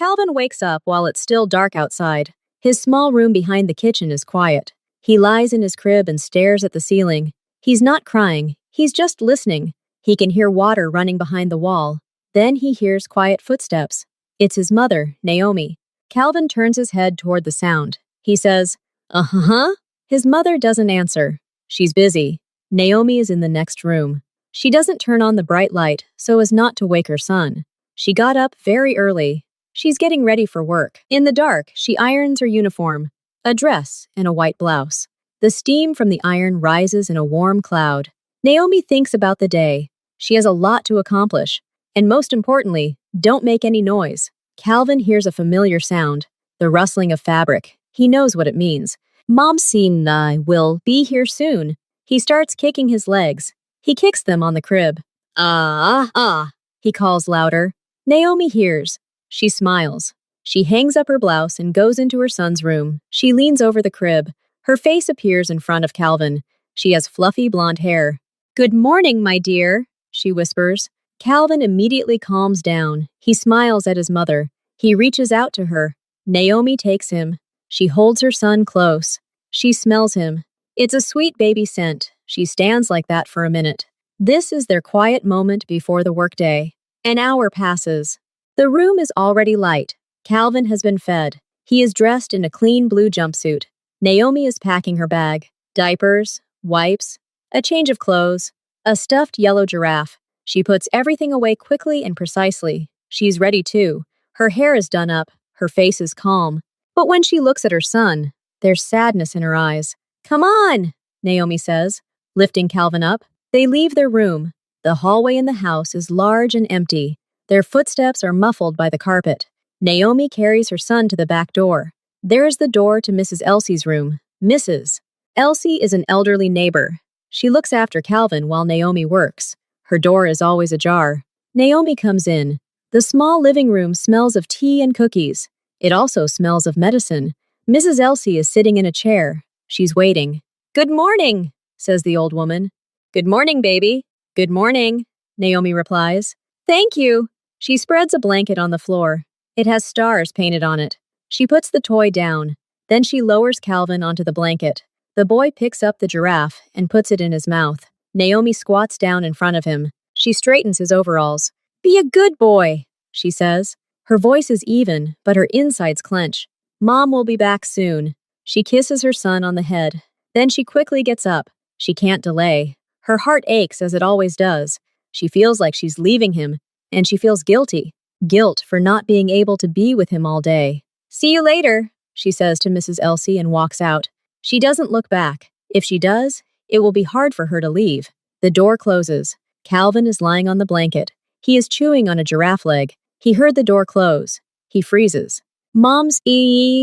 Calvin wakes up while it's still dark outside. His small room behind the kitchen is quiet. He lies in his crib and stares at the ceiling. He's not crying, he's just listening. He can hear water running behind the wall. Then he hears quiet footsteps. It's his mother, Naomi. Calvin turns his head toward the sound. He says, "Uh-huh." His mother doesn't answer. She's busy. Naomi is in the next room. She doesn't turn on the bright light so as not to wake her son. She got up very early. She's getting ready for work. In the dark, she irons her uniform, a dress and a white blouse. The steam from the iron rises in a warm cloud. Naomi thinks about the day. She has a lot to accomplish. And most importantly, don't make any noise. Calvin hears a familiar sound, the rustling of fabric. He knows what it means. Mom seen I will be here soon. He starts kicking his legs. He kicks them on the crib. He calls louder. Naomi hears. She smiles. She hangs up her blouse and goes into her son's room. She leans over the crib. Her face appears in front of Calvin. She has fluffy blonde hair. "Good morning, my dear," she whispers. Calvin immediately calms down. He smiles at his mother. He reaches out to her. Naomi takes him. She holds her son close. She smells him. It's a sweet baby scent. She stands like that for a minute. This is their quiet moment before the workday. An hour passes. The room is already light. Calvin has been fed. He is dressed in a clean blue jumpsuit. Naomi is packing her bag. Diapers, wipes, a change of clothes, a stuffed yellow giraffe. She puts everything away quickly and precisely. She's ready too. Her hair is done up. Her face is calm. But when she looks at her son, there's sadness in her eyes. "Come on," Naomi says, lifting Calvin up. They leave their room. The hallway in the house is large and empty. Their footsteps are muffled by the carpet. Naomi carries her son to the back door. There is the door to Mrs. Elsie's room. Mrs. Elsie is an elderly neighbor. She looks after Calvin while Naomi works. Her door is always ajar. Naomi comes in. The small living room smells of tea and cookies. It also smells of medicine. Mrs. Elsie is sitting in a chair. She's waiting. "Good morning," says the old woman. "Good morning, baby." "Good morning," Naomi replies. "Thank you." She spreads a blanket on the floor. It has stars painted on it. She puts the toy down. Then she lowers Calvin onto the blanket. The boy picks up the giraffe and puts it in his mouth. Naomi squats down in front of him. She straightens his overalls. "Be a good boy," she says. Her voice is even, but her insides clench. "Mom will be back soon." She kisses her son on the head. Then she quickly gets up. She can't delay. Her heart aches as it always does. She feels like she's leaving him, and she feels guilty. Guilt for not being able to be with him all day. "See you later," she says to Mrs. Elsie and walks out. She doesn't look back. If she does, it will be hard for her to leave. The door closes. Calvin is lying on the blanket. He is chewing on a giraffe leg. He heard the door close. He freezes. Mom's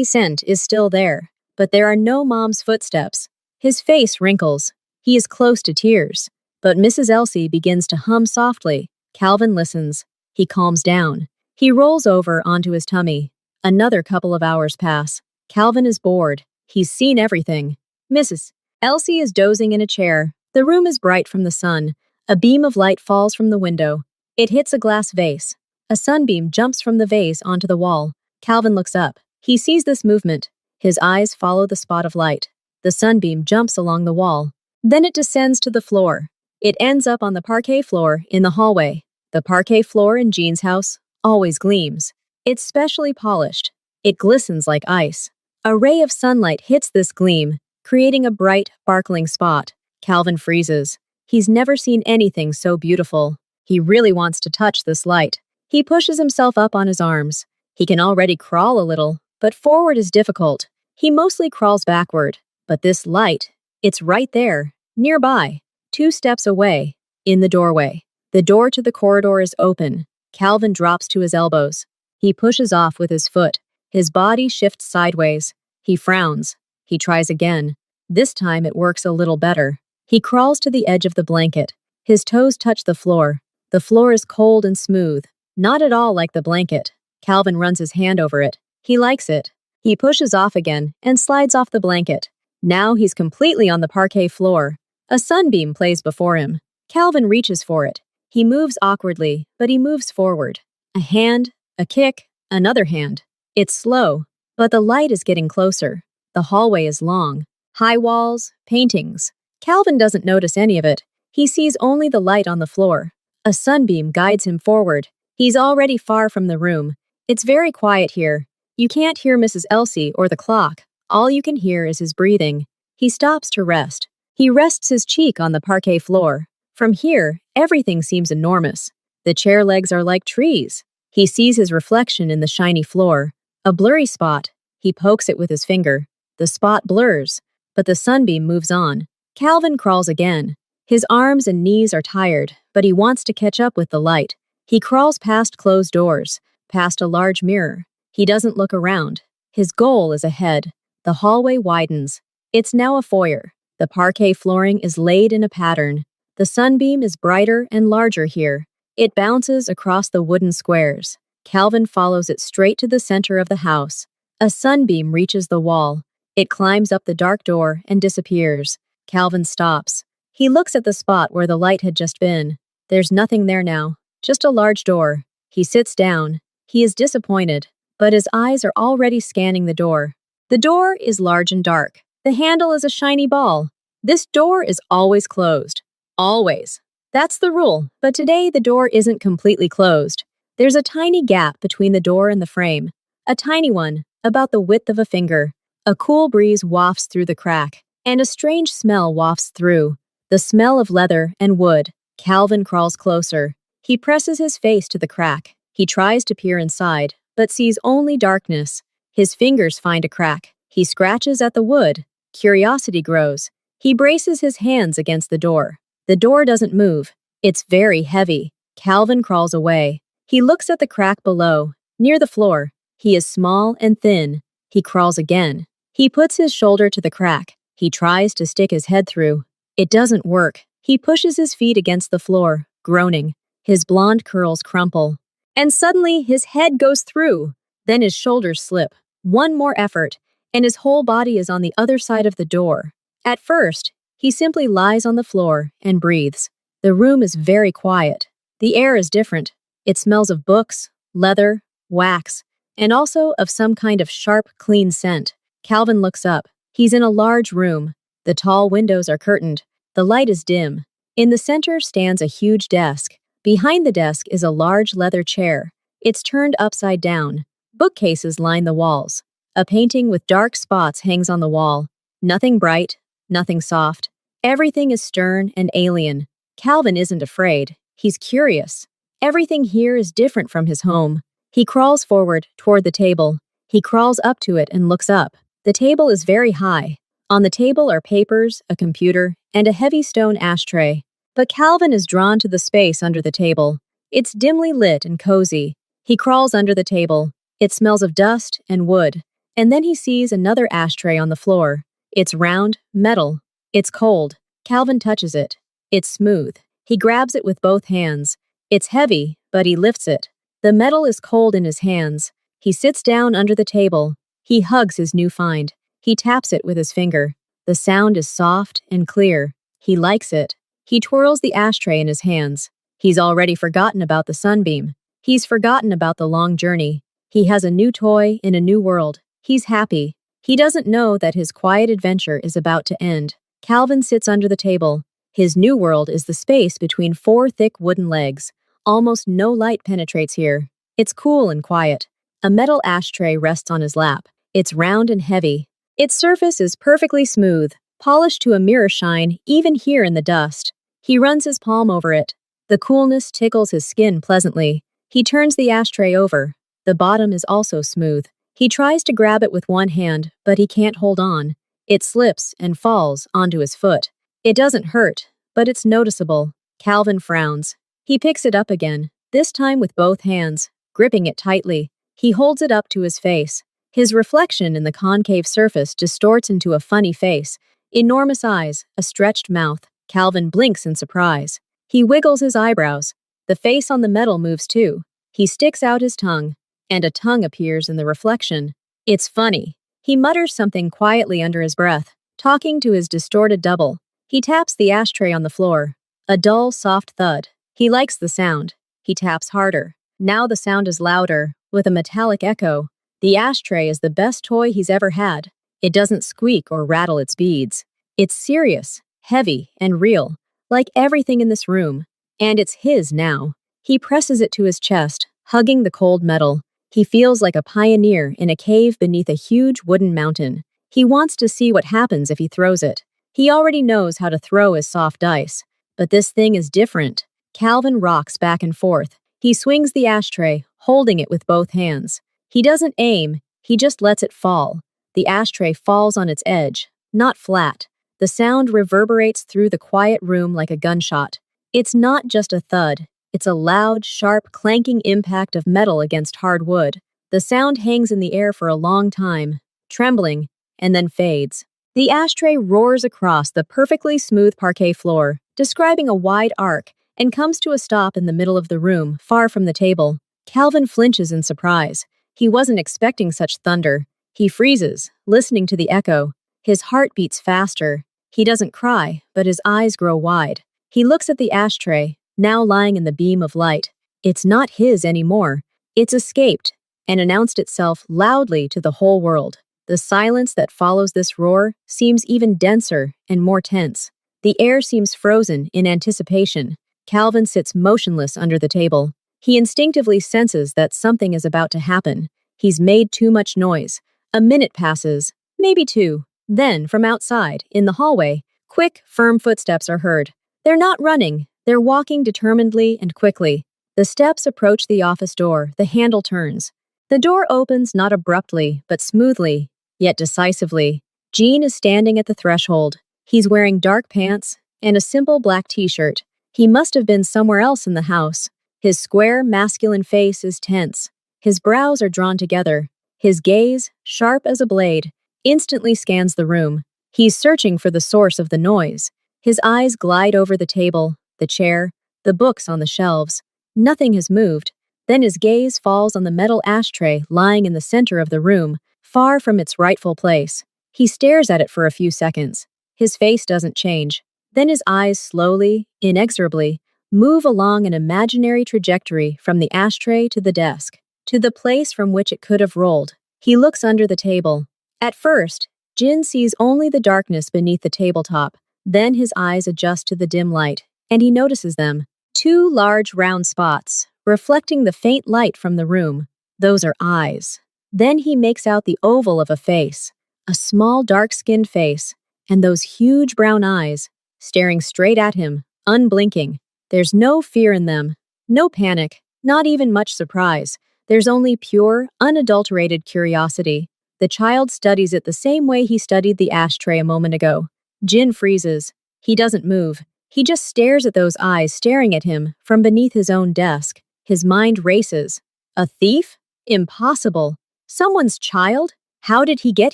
scent is still there, but there are no Mom's footsteps. His face wrinkles. He is close to tears. But Mrs. Elsie begins to hum softly. Calvin listens. He calms down. He rolls over onto his tummy. Another couple of hours pass. Calvin is bored. He's seen everything. Mrs. Elsie is dozing in a chair. The room is bright from the sun. A beam of light falls from the window. It hits a glass vase. A sunbeam jumps from the vase onto the wall. Calvin looks up. He sees this movement. His eyes follow the spot of light. The sunbeam jumps along the wall. Then it descends to the floor. It ends up on the parquet floor in the hallway. The parquet floor in Jean's house always gleams. It's specially polished. It glistens like ice. A ray of sunlight hits this gleam, creating a bright, sparkling spot. Calvin freezes. He's never seen anything so beautiful. He really wants to touch this light. He pushes himself up on his arms. He can already crawl a little, but forward is difficult. He mostly crawls backward. But this light, it's right there, nearby, 2 steps away, in the doorway. The door to the corridor is open. Calvin drops to his elbows. He pushes off with his foot. His body shifts sideways. He frowns. He tries again. This time it works a little better. He crawls to the edge of the blanket. His toes touch the floor. The floor is cold and smooth, not at all like the blanket. Calvin runs his hand over it. He likes it. He pushes off again and slides off the blanket. Now he's completely on the parquet floor. A sunbeam plays before him. Calvin reaches for it. He moves awkwardly, but he moves forward. A hand, a kick, Another hand. It's slow, but the light is getting closer. The hallway is long. High walls, paintings. Calvin doesn't notice any of it. He sees only the light on the floor. A sunbeam guides him forward. He's already far from the room. It's very quiet here. You can't hear Mrs. Elsie or the clock. All you can hear is his breathing. He stops to rest. He rests his cheek on the parquet floor. From here, everything seems enormous. The chair legs are like trees. He sees his reflection in the shiny floor. A blurry spot. He pokes it with his finger. The spot blurs, but the sunbeam moves on. Calvin crawls again. His arms and knees are tired, but he wants to catch up with the light. He crawls past closed doors, past a large mirror. He doesn't look around. His goal is ahead. The hallway widens. It's now a foyer. The parquet flooring is laid in a pattern. The sunbeam is brighter and larger here. It bounces across the wooden squares. Calvin follows it straight to the center of the house. A sunbeam reaches the wall. It climbs up the dark door and disappears. Calvin stops. He looks at the spot where the light had just been. There's nothing there now, just a large door. He sits down. He is disappointed, but his eyes are already scanning the door. The door is large and dark. The handle is a shiny ball. This door is always closed. Always. That's the rule, but today the door isn't completely closed. There's a tiny gap between the door and the frame. A tiny one, about the width of a finger. A cool breeze wafts through the crack, and a strange smell wafts through. The smell of leather and wood. Calvin crawls closer. He presses his face to the crack. He tries to peer inside, but sees only darkness. His fingers find a crack. He scratches at the wood. Curiosity grows. He braces his hands against the door. The door doesn't move. It's very heavy. Calvin crawls away. He looks at the crack below, near the floor. He is small and thin. He crawls again. He puts his shoulder to the crack. He tries to stick his head through. It doesn't work. He pushes his feet against the floor, groaning. His blonde curls crumple. And suddenly his head goes through. Then his shoulders slip. One more effort, and his whole body is on the other side of the door. At first, he simply lies on the floor and breathes. The room is very quiet. The air is different. It smells of books, leather, wax, and also of some kind of sharp, clean scent. Calvin looks up. He's in a large room. The tall windows are curtained. The light is dim. In the center stands a huge desk. Behind the desk is a large leather chair. It's turned upside down. Bookcases line the walls. A painting with dark spots hangs on the wall. Nothing bright, nothing soft. Everything is stern and alien. Calvin isn't afraid. He's curious. Everything here is different from his home. He crawls forward toward the table. He crawls up to it and looks up. The table is very high. On the table are papers, a computer, and a heavy stone ashtray. But Calvin is drawn to the space under the table. It's dimly lit and cozy. He crawls under the table. It smells of dust and wood. And then he sees another ashtray on the floor. It's round, metal. It's cold. Calvin touches it. It's smooth. He grabs it with both hands. It's heavy, but he lifts it. The metal is cold in his hands. He sits down under the table. He hugs his new find. He taps it with his finger. The sound is soft and clear. He likes it. He twirls the ashtray in his hands. He's already forgotten about the sunbeam. He's forgotten about the long journey. He has a new toy in a new world. He's happy. He doesn't know that his quiet adventure is about to end. Calvin sits under the table. His new world is the space between four thick wooden legs. Almost no light penetrates here. It's cool and quiet. A metal ashtray rests on his lap. It's round and heavy. Its surface is perfectly smooth, polished to a mirror shine even here in the dust. He runs his palm over it. The coolness tickles his skin pleasantly. He turns the ashtray over. The bottom is also smooth. He tries to grab it with one hand, but he can't hold on. It slips and falls onto his foot. It doesn't hurt, but it's noticeable. Calvin frowns. He picks it up again, this time with both hands, gripping it tightly. He holds it up to his face. His reflection in the concave surface distorts into a funny face. Enormous eyes, a stretched mouth. Calvin blinks in surprise. He wiggles his eyebrows. The face on the metal moves too. He sticks out his tongue, and a tongue appears in the reflection. It's funny. He mutters something quietly under his breath, talking to his distorted double. He taps the ashtray on the floor. A dull, soft thud. He likes the sound. He taps harder. Now the sound is louder, with a metallic echo. The ashtray is the best toy he's ever had. It doesn't squeak or rattle its beads. It's serious, heavy, and real, like everything in this room. And it's his now. He presses it to his chest, hugging the cold metal. He feels like a pioneer in a cave beneath a huge wooden mountain. He wants to see what happens if he throws it. He already knows how to throw his soft dice. But this thing is different. Calvin rocks back and forth. He swings the ashtray, holding it with both hands. He doesn't aim, he just lets it fall. The ashtray falls on its edge, not flat. The sound reverberates through the quiet room like a gunshot. It's not just a thud, it's a loud, sharp, clanking impact of metal against hard wood. The sound hangs in the air for a long time, trembling, and then fades. The ashtray roars across the perfectly smooth parquet floor, describing a wide arc, and comes to a stop in the middle of the room, far from the table. Calvin flinches in surprise. He wasn't expecting such thunder. He freezes, listening to the echo. His heart beats faster. He doesn't cry, but his eyes grow wide. He looks at the ashtray, now lying in the beam of light. It's not his anymore. It's escaped, and announced itself loudly to the whole world. The silence that follows this roar seems even denser and more tense. The air seems frozen in anticipation. Calvin sits motionless under the table. He instinctively senses that something is about to happen. He's made too much noise. A minute passes, maybe two. Then, from outside, in the hallway, quick, firm footsteps are heard. They're not running. They're walking determinedly and quickly. The steps approach the office door. The handle turns. The door opens not abruptly, but smoothly, yet decisively. Gene is standing at the threshold. He's wearing dark pants and a simple black t-shirt. He must have been somewhere else in the house. His square, masculine face is tense. His brows are drawn together. His gaze, sharp as a blade, instantly scans the room. He's searching for the source of the noise. His eyes glide over the table, the chair, the books on the shelves. Nothing has moved. Then his gaze falls on the metal ashtray lying in the center of the room, far from its rightful place. He stares at it for a few seconds. His face doesn't change. Then his eyes slowly, inexorably, move along an imaginary trajectory from the ashtray to the desk, to the place from which it could have rolled. He looks under the table. At first, Jin sees only the darkness beneath the tabletop. Then his eyes adjust to the dim light, and he notices them. Two large round spots, reflecting the faint light from the room. Those are eyes. Then he makes out the oval of a face, a small dark-skinned face, and those huge brown eyes, staring straight at him, unblinking. There's no fear in them, no panic, not even much surprise. There's only pure, unadulterated curiosity. The child studies it the same way he studied the ashtray a moment ago. Jin freezes. He doesn't move. He just stares at those eyes staring at him from beneath his own desk. His mind races. A thief? Impossible. Someone's child? How did he get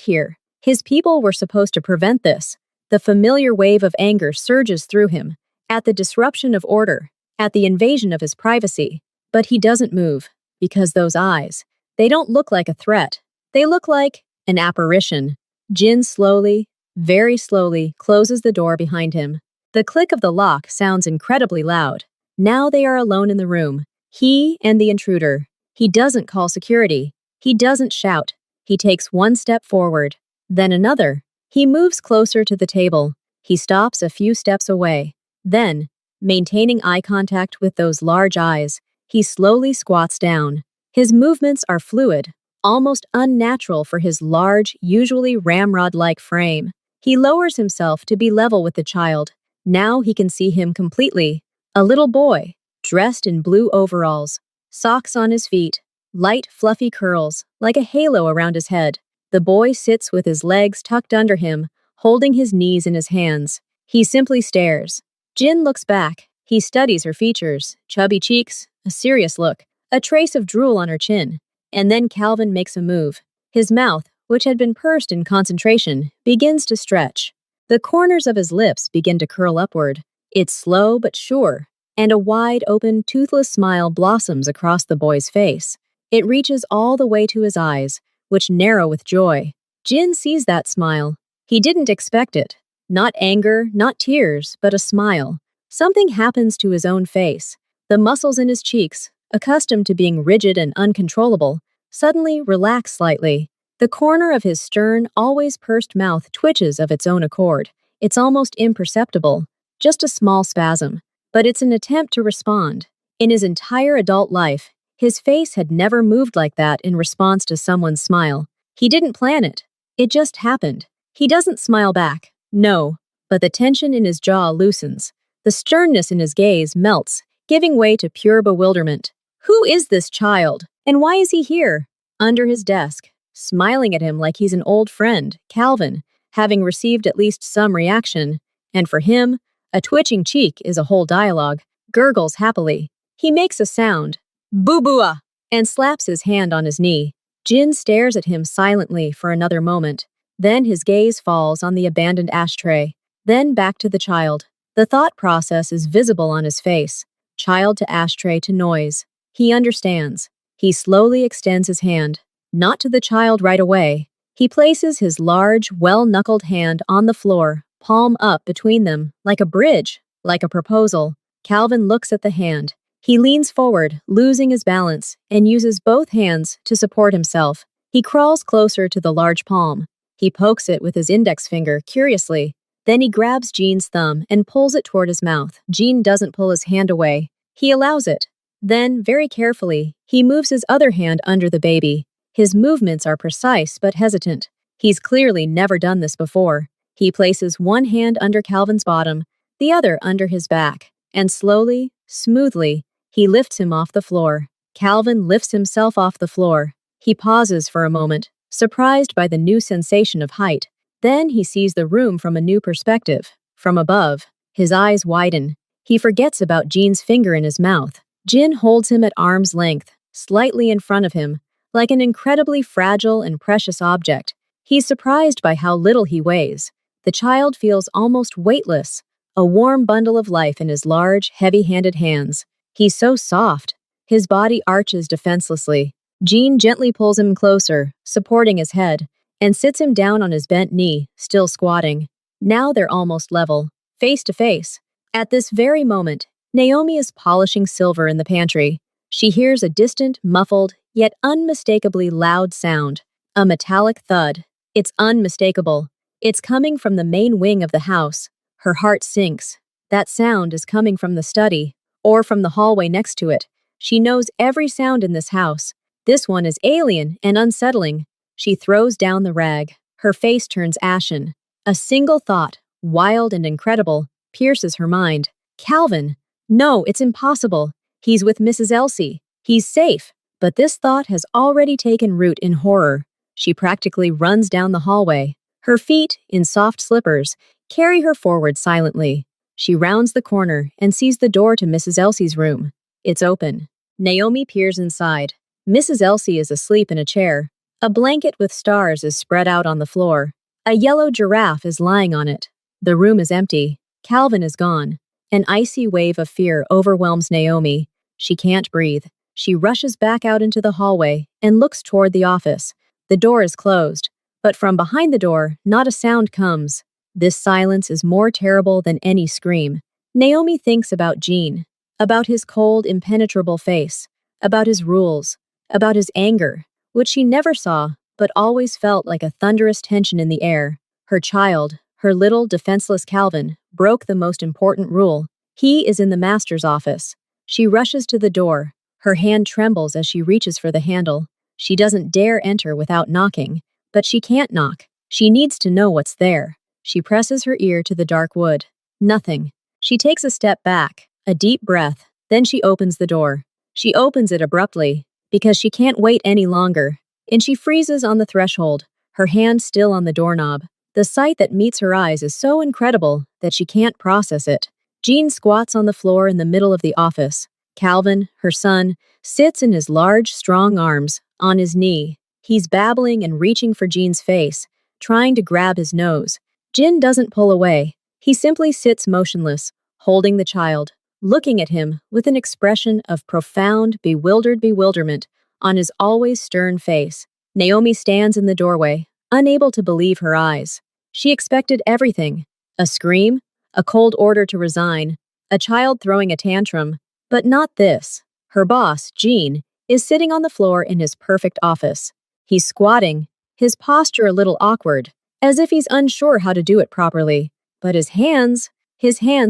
here? His people were supposed to prevent this. The familiar wave of anger surges through him, at the disruption of order, at the invasion of his privacy. But he doesn't move, because those eyes, they don't look like a threat. They look like an apparition. Jin slowly, very slowly, closes the door behind him. The click of the lock sounds incredibly loud. Now they are alone in the room, he and the intruder. He doesn't call security. He doesn't shout. He takes one step forward, then another. He moves closer to the table. He stops a few steps away. Then, maintaining eye contact with those large eyes, he slowly squats down. His movements are fluid, almost unnatural for his large, usually ramrod-like frame. He lowers himself to be level with the child. Now he can see him completely. A little boy, dressed in blue overalls, socks on his feet, light, fluffy curls, like a halo around his head. The boy sits with his legs tucked under him, holding his knees in his hands. He simply stares. Jin looks back. He studies her features, chubby cheeks, a serious look, a trace of drool on her chin. And then Calvin makes a move. His mouth, which had been pursed in concentration, begins to stretch. The corners of his lips begin to curl upward. It's slow but sure, and a wide open, toothless smile blossoms across the boy's face. It reaches all the way to his eyes, which narrow with joy. Jin sees that smile. He didn't expect it. Not anger, not tears, but a smile. Something happens to his own face. The muscles in his cheeks, accustomed to being rigid and uncontrollable, suddenly relax slightly. The corner of his stern, always pursed mouth twitches of its own accord. It's almost imperceptible, just a small spasm, but it's an attempt to respond. In his entire adult life, his face had never moved like that in response to someone's smile. He didn't plan it. It just happened. He doesn't smile back. No, but the tension in his jaw loosens. The sternness in his gaze melts, giving way to pure bewilderment. Who is this child? And why is he here? Under his desk, smiling at him like he's an old friend, Calvin, having received at least some reaction. And for him, a twitching cheek is a whole dialogue, gurgles happily. He makes a sound, boo-boo-ah, and slaps his hand on his knee. Jin stares at him silently for another moment. Then his gaze falls on the abandoned ashtray. Then back to the child. The thought process is visible on his face. Child to ashtray to noise. He understands. He slowly extends his hand. Not to the child right away. He places his large, well-knuckled hand on the floor, palm up between them, like a bridge, like a proposal. Calvin looks at the hand. He leans forward, losing his balance, and uses both hands to support himself. He crawls closer to the large palm. He pokes it with his index finger, curiously. Then he grabs Jean's thumb and pulls it toward his mouth. Jean doesn't pull his hand away. He allows it. Then, very carefully, he moves his other hand under the baby. His movements are precise but hesitant. He's clearly never done this before. He places one hand under Calvin's bottom, the other under his back, and slowly, smoothly, he lifts him off the floor. Calvin lifts himself off the floor. He pauses for a moment, surprised by the new sensation of height. Then he sees the room from a new perspective. From above, his eyes widen. He forgets about Jean's finger in his mouth. Jin holds him at arm's length, slightly in front of him, like an incredibly fragile and precious object. He's surprised by how little he weighs. The child feels almost weightless, a warm bundle of life in his large, heavy-handed hands. He's so soft. His body arches defenselessly. Jean gently pulls him closer, supporting his head, and sits him down on his bent knee, still squatting. Now they're almost level, face to face. At this very moment, Naomi is polishing silver in the pantry. She hears a distant, muffled, yet unmistakably loud sound. A metallic thud. It's unmistakable. It's coming from the main wing of the house. Her heart sinks. That sound is coming from the study, or from the hallway next to it. She knows every sound in this house. This one is alien and unsettling. She throws down the rag. Her face turns ashen. A single thought, wild and incredible, pierces her mind. Calvin! No, it's impossible. He's with Mrs. Elsie. He's safe. But this thought has already taken root in horror. She practically runs down the hallway. Her feet, in soft slippers, carry her forward silently. She rounds the corner and sees the door to Mrs. Elsie's room. It's open. Naomi peers inside. Mrs. Elsie is asleep in a chair. A blanket with stars is spread out on the floor. A yellow giraffe is lying on it. The room is empty. Calvin is gone. An icy wave of fear overwhelms Naomi. She can't breathe. She rushes back out into the hallway and looks toward the office. The door is closed, but from behind the door, not a sound comes. This silence is more terrible than any scream. Naomi thinks about Jean, about his cold, impenetrable face, about his rules, about his anger, which she never saw, but always felt like a thunderous tension in the air. Her child, her little, defenseless Calvin, broke the most important rule. He is in the master's office. She rushes to the door. Her hand trembles as she reaches for the handle. She doesn't dare enter without knocking, but she can't knock. She needs to know what's there. She presses her ear to the dark wood. Nothing. She takes a step back, a deep breath, then she opens the door. She opens it abruptly, because she can't wait any longer, and she freezes on the threshold, her hand still on the doorknob. The sight that meets her eyes is so incredible that she can't process it. Jean squats on the floor in the middle of the office. Calvin, her son, sits in his large, strong arms, on his knee. He's babbling and reaching for Jean's face, trying to grab his nose. Jin doesn't pull away. He simply sits motionless, holding the child, looking at him with an expression of profound, bewildered bewilderment on his always stern face. Naomi stands in the doorway, unable to believe her eyes. She expected everything. A scream, a cold order to resign, a child throwing a tantrum, but not this. Her boss, Gene, is sitting on the floor in his perfect office. He's squatting, his posture a little awkward, as if he's unsure how to do it properly. But his hands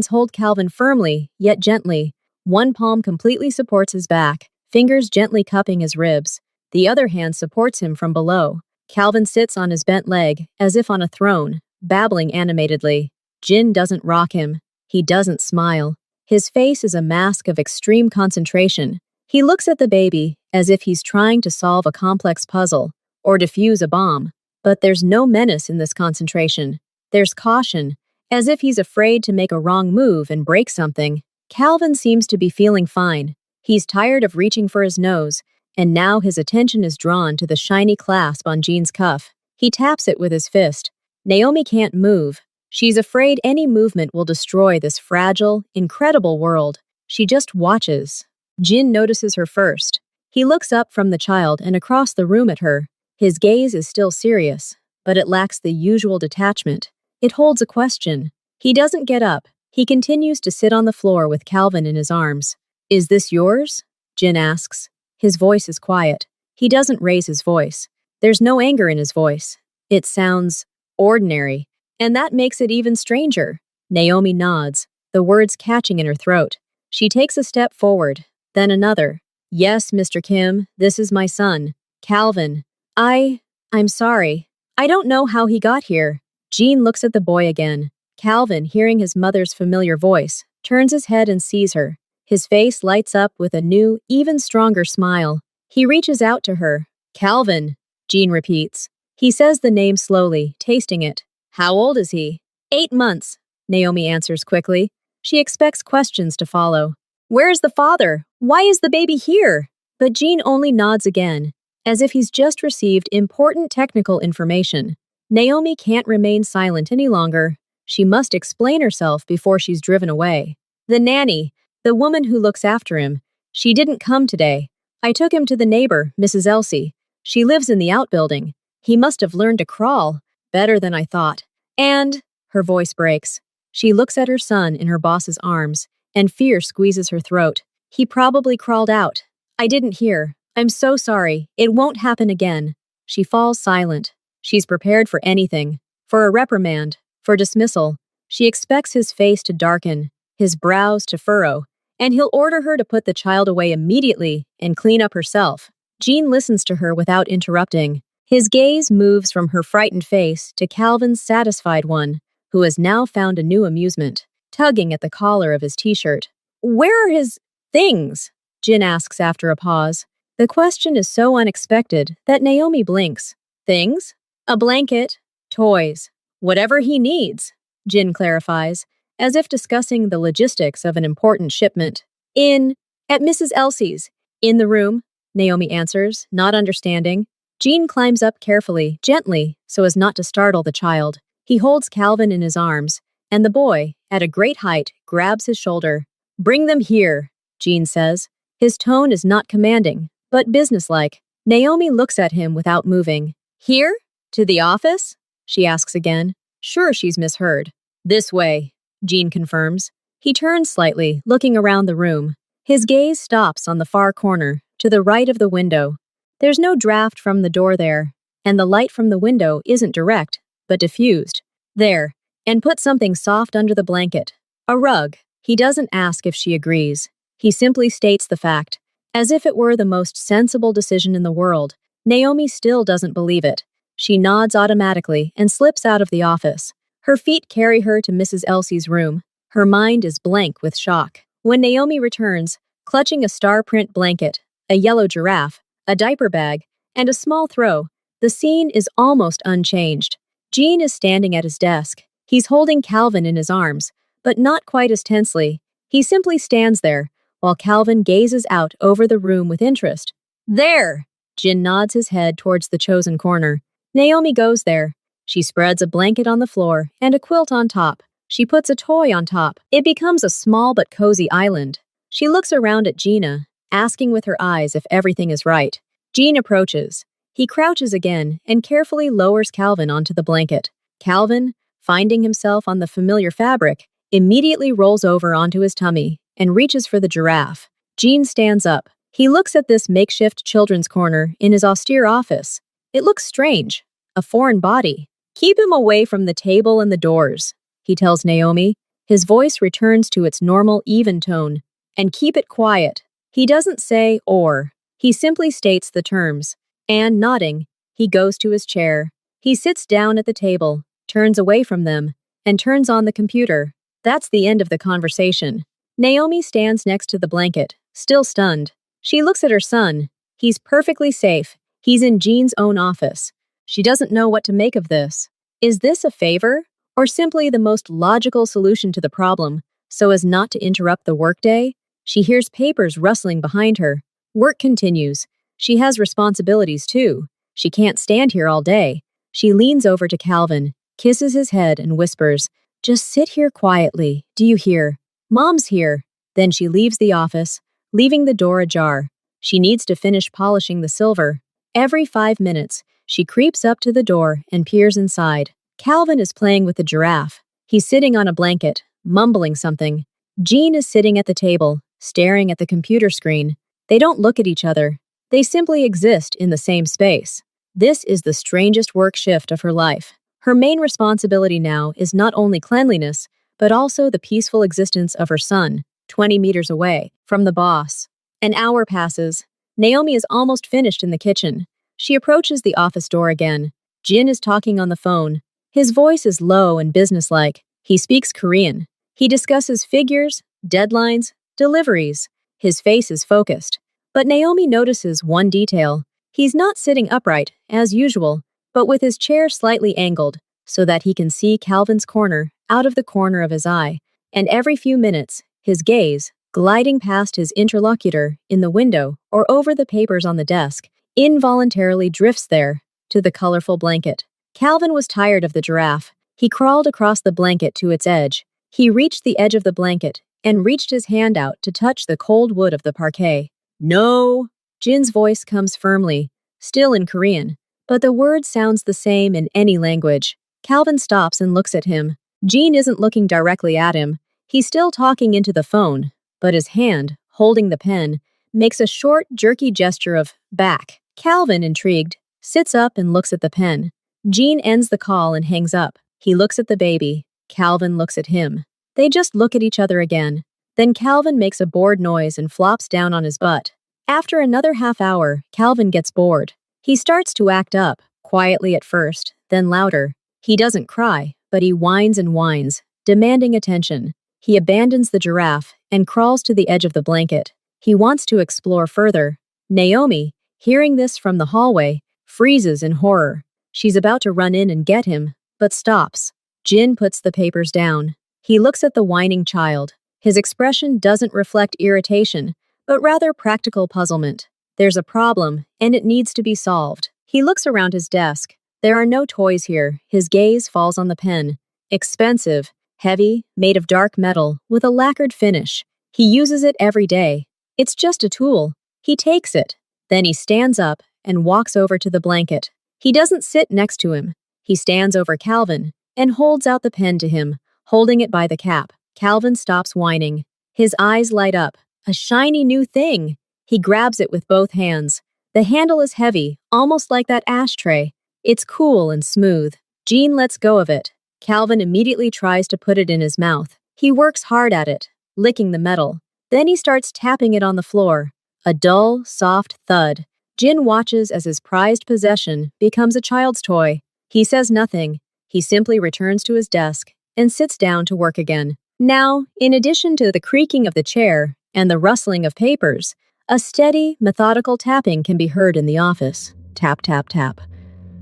hold Calvin firmly, yet gently. One palm completely supports his back, fingers gently cupping his ribs. The other hand supports him from below. Calvin sits on his bent leg, as if on a throne, babbling animatedly. Jin doesn't rock him. He doesn't smile. His face is a mask of extreme concentration. He looks at the baby, as if he's trying to solve a complex puzzle, or defuse a bomb. But there's no menace in this concentration. There's caution, as if he's afraid to make a wrong move and break something. Calvin seems to be feeling fine. He's tired of reaching for his nose, and now his attention is drawn to the shiny clasp on Jean's cuff. He taps it with his fist. Naomi can't move. She's afraid any movement will destroy this fragile, incredible world. She just watches. Jin notices her first. He looks up from the child and across the room at her. His gaze is still serious, but it lacks the usual detachment. It holds a question. He doesn't get up. He continues to sit on the floor with Calvin in his arms. "Is this yours?" Jin asks. His voice is quiet. He doesn't raise his voice. There's no anger in his voice. It sounds ordinary, and that makes it even stranger. Naomi nods, the words catching in her throat. She takes a step forward, then another. "Yes, Mr. Kim, this is my son, Calvin. I'm sorry. I don't know how he got here." Jean looks at the boy again. Calvin, hearing his mother's familiar voice, turns his head and sees her. His face lights up with a new, even stronger smile. He reaches out to her. "Calvin," Jean repeats. He says the name slowly, tasting it. "How old is he?" 8 months, Naomi answers quickly. She expects questions to follow. "Where is the father? Why is the baby here?" But Jean only nods again, as if he's just received important technical information. Naomi can't remain silent any longer. She must explain herself before she's driven away. "The nanny, the woman who looks after him, she didn't come today. I took him to the neighbor, Mrs. Elsie. She lives in the outbuilding. He must have learned to crawl. Better than I thought. And," her voice breaks. She looks at her son in her boss's arms, and fear squeezes her throat. "He probably crawled out. I didn't hear. I'm so sorry. It won't happen again." She falls silent. She's prepared for anything. For a reprimand. For dismissal. She expects his face to darken, his brows to furrow, and he'll order her to put the child away immediately and clean up herself. Jean listens to her without interrupting. His gaze moves from her frightened face to Calvin's satisfied one, who has now found a new amusement, tugging at the collar of his t-shirt. "Where are his things?" Jin asks after a pause. The question is so unexpected that Naomi blinks. "Things? A blanket, toys, whatever he needs," Jin clarifies, as if discussing the logistics of an important shipment. At Mrs. Elsie's. In the room," Naomi answers, not understanding. Jean climbs up carefully, gently, so as not to startle the child. He holds Calvin in his arms, and the boy, at a great height, grabs his shoulder. "Bring them here," Jean says. His tone is not commanding, but businesslike. Naomi looks at him without moving. "Here? To the office?" she asks again. Sure she's misheard. "This way," Jean confirms. He turns slightly, looking around the room. His gaze stops on the far corner, to the right of the window. There's no draft from the door there, and the light from the window isn't direct, but diffused. "There, and put something soft under the blanket. A rug." He doesn't ask if she agrees. He simply states the fact, as if it were the most sensible decision in the world. Naomi still doesn't believe it. She nods automatically and slips out of the office. Her feet carry her to Mrs. Elsie's room. Her mind is blank with shock. When Naomi returns, clutching a star-print blanket, a yellow giraffe, a diaper bag, and a small throw, the scene is almost unchanged. Jean is standing at his desk. He's holding Calvin in his arms, but not quite as tensely. He simply stands there, while Calvin gazes out over the room with interest. "There!" Jin nods his head towards the chosen corner. Naomi goes there. She spreads a blanket on the floor and a quilt on top. She puts a toy on top. It becomes a small but cozy island. She looks around at Gina, asking with her eyes if everything is right. Jean approaches. He crouches again and carefully lowers Calvin onto the blanket. Calvin, finding himself on the familiar fabric, immediately rolls over onto his tummy and reaches for the giraffe. Gene stands up. He looks at this makeshift children's corner in his austere office. It looks strange. A foreign body. Keep him away from the table and the doors, he tells Naomi. His voice returns to its normal, even tone. And keep it quiet. He doesn't say or. He simply states the terms. And nodding, he goes to his chair. He sits down at the table, turns away from them, and turns on the computer. That's the end of the conversation. Naomi stands next to the blanket, still stunned. She looks at her son. He's perfectly safe. He's in Gene's own office. She doesn't know what to make of this. Is this a favor, or simply the most logical solution to the problem, so as not to interrupt the workday? She hears papers rustling behind her. Work continues. She has responsibilities too. She can't stand here all day. She leans over to Calvin, kisses his head, and whispers, "Just sit here quietly. Do you hear? Mom's here." Then she leaves the office, leaving the door ajar. She needs to finish polishing the silver. Every 5 minutes, she creeps up to the door and peers inside. Calvin is playing with the giraffe. He's sitting on a blanket, mumbling something. Gene is sitting at the table, staring at the computer screen. They don't look at each other. They simply exist in the same space. This is the strangest work shift of her life. Her main responsibility now is not only cleanliness, but also the peaceful existence of her son, 20 meters away from the boss. An hour passes. Naomi is almost finished in the kitchen. She approaches the office door again. Jin is talking on the phone. His voice is low and businesslike. He speaks Korean. He discusses figures, deadlines, deliveries. His face is focused. But Naomi notices one detail. He's not sitting upright, as usual, but with his chair slightly angled, so that he can see Calvin's corner out of the corner of his eye. And every few minutes, his gaze, gliding past his interlocutor in the window or over the papers on the desk, involuntarily drifts there, to the colorful blanket. Calvin was tired of the giraffe. He crawled across the blanket to its edge. He reached the edge of the blanket and reached his hand out to touch the cold wood of the parquet. "No!" Jin's voice comes firmly, still in Korean, but the word sounds the same in any language. Calvin stops and looks at him. Jin isn't looking directly at him. He's still talking into the phone, but his hand, holding the pen, makes a short, jerky gesture of back. Calvin, intrigued, sits up and looks at the pen. Jin ends the call and hangs up. He looks at the baby. Calvin looks at him. They just look at each other again. Then Calvin makes a bored noise and flops down on his butt. After another half hour, Calvin gets bored. He starts to act up, quietly at first, then louder. He doesn't cry, but he whines and whines, demanding attention. He abandons the giraffe and crawls to the edge of the blanket. He wants to explore further. Naomi, hearing this from the hallway, freezes in horror. She's about to run in and get him, but stops. Jin puts the papers down. He looks at the whining child. His expression doesn't reflect irritation, but rather practical puzzlement. There's a problem, and it needs to be solved. He looks around his desk. There are no toys here. His gaze falls on the pen. Expensive, heavy, made of dark metal, with a lacquered finish. He uses it every day. It's just a tool. He takes it. Then he stands up and walks over to the blanket. He doesn't sit next to him. He stands over Calvin and holds out the pen to him, holding it by the cap. Calvin stops whining. His eyes light up. A shiny new thing. He grabs it with both hands. The handle is heavy, almost like that ashtray. It's cool and smooth. Jin lets go of it. Calvin immediately tries to put it in his mouth. He works hard at it, licking the metal. Then he starts tapping it on the floor. A dull, soft thud. Jin watches as his prized possession becomes a child's toy. He says nothing. He simply returns to his desk and sits down to work again. Now, in addition to the creaking of the chair and the rustling of papers, a steady, methodical tapping can be heard in the office. Tap, tap, tap.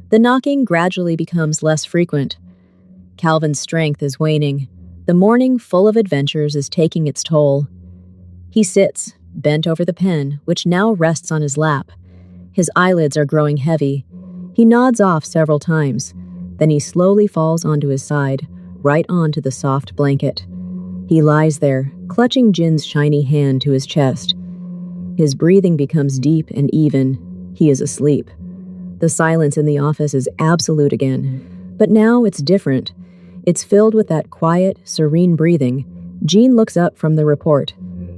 The knocking gradually becomes less frequent. Calvin's strength is waning. The morning full of adventures is taking its toll. He sits, bent over the pen, which now rests on his lap. His eyelids are growing heavy. He nods off several times. Then he slowly falls onto his side, right onto the soft blanket. He lies there, clutching Jin's shiny hand to his chest. His breathing becomes deep and even. He is asleep. The silence in the office is absolute again. But now it's different. It's filled with that quiet, serene breathing. Jin looks up from the report.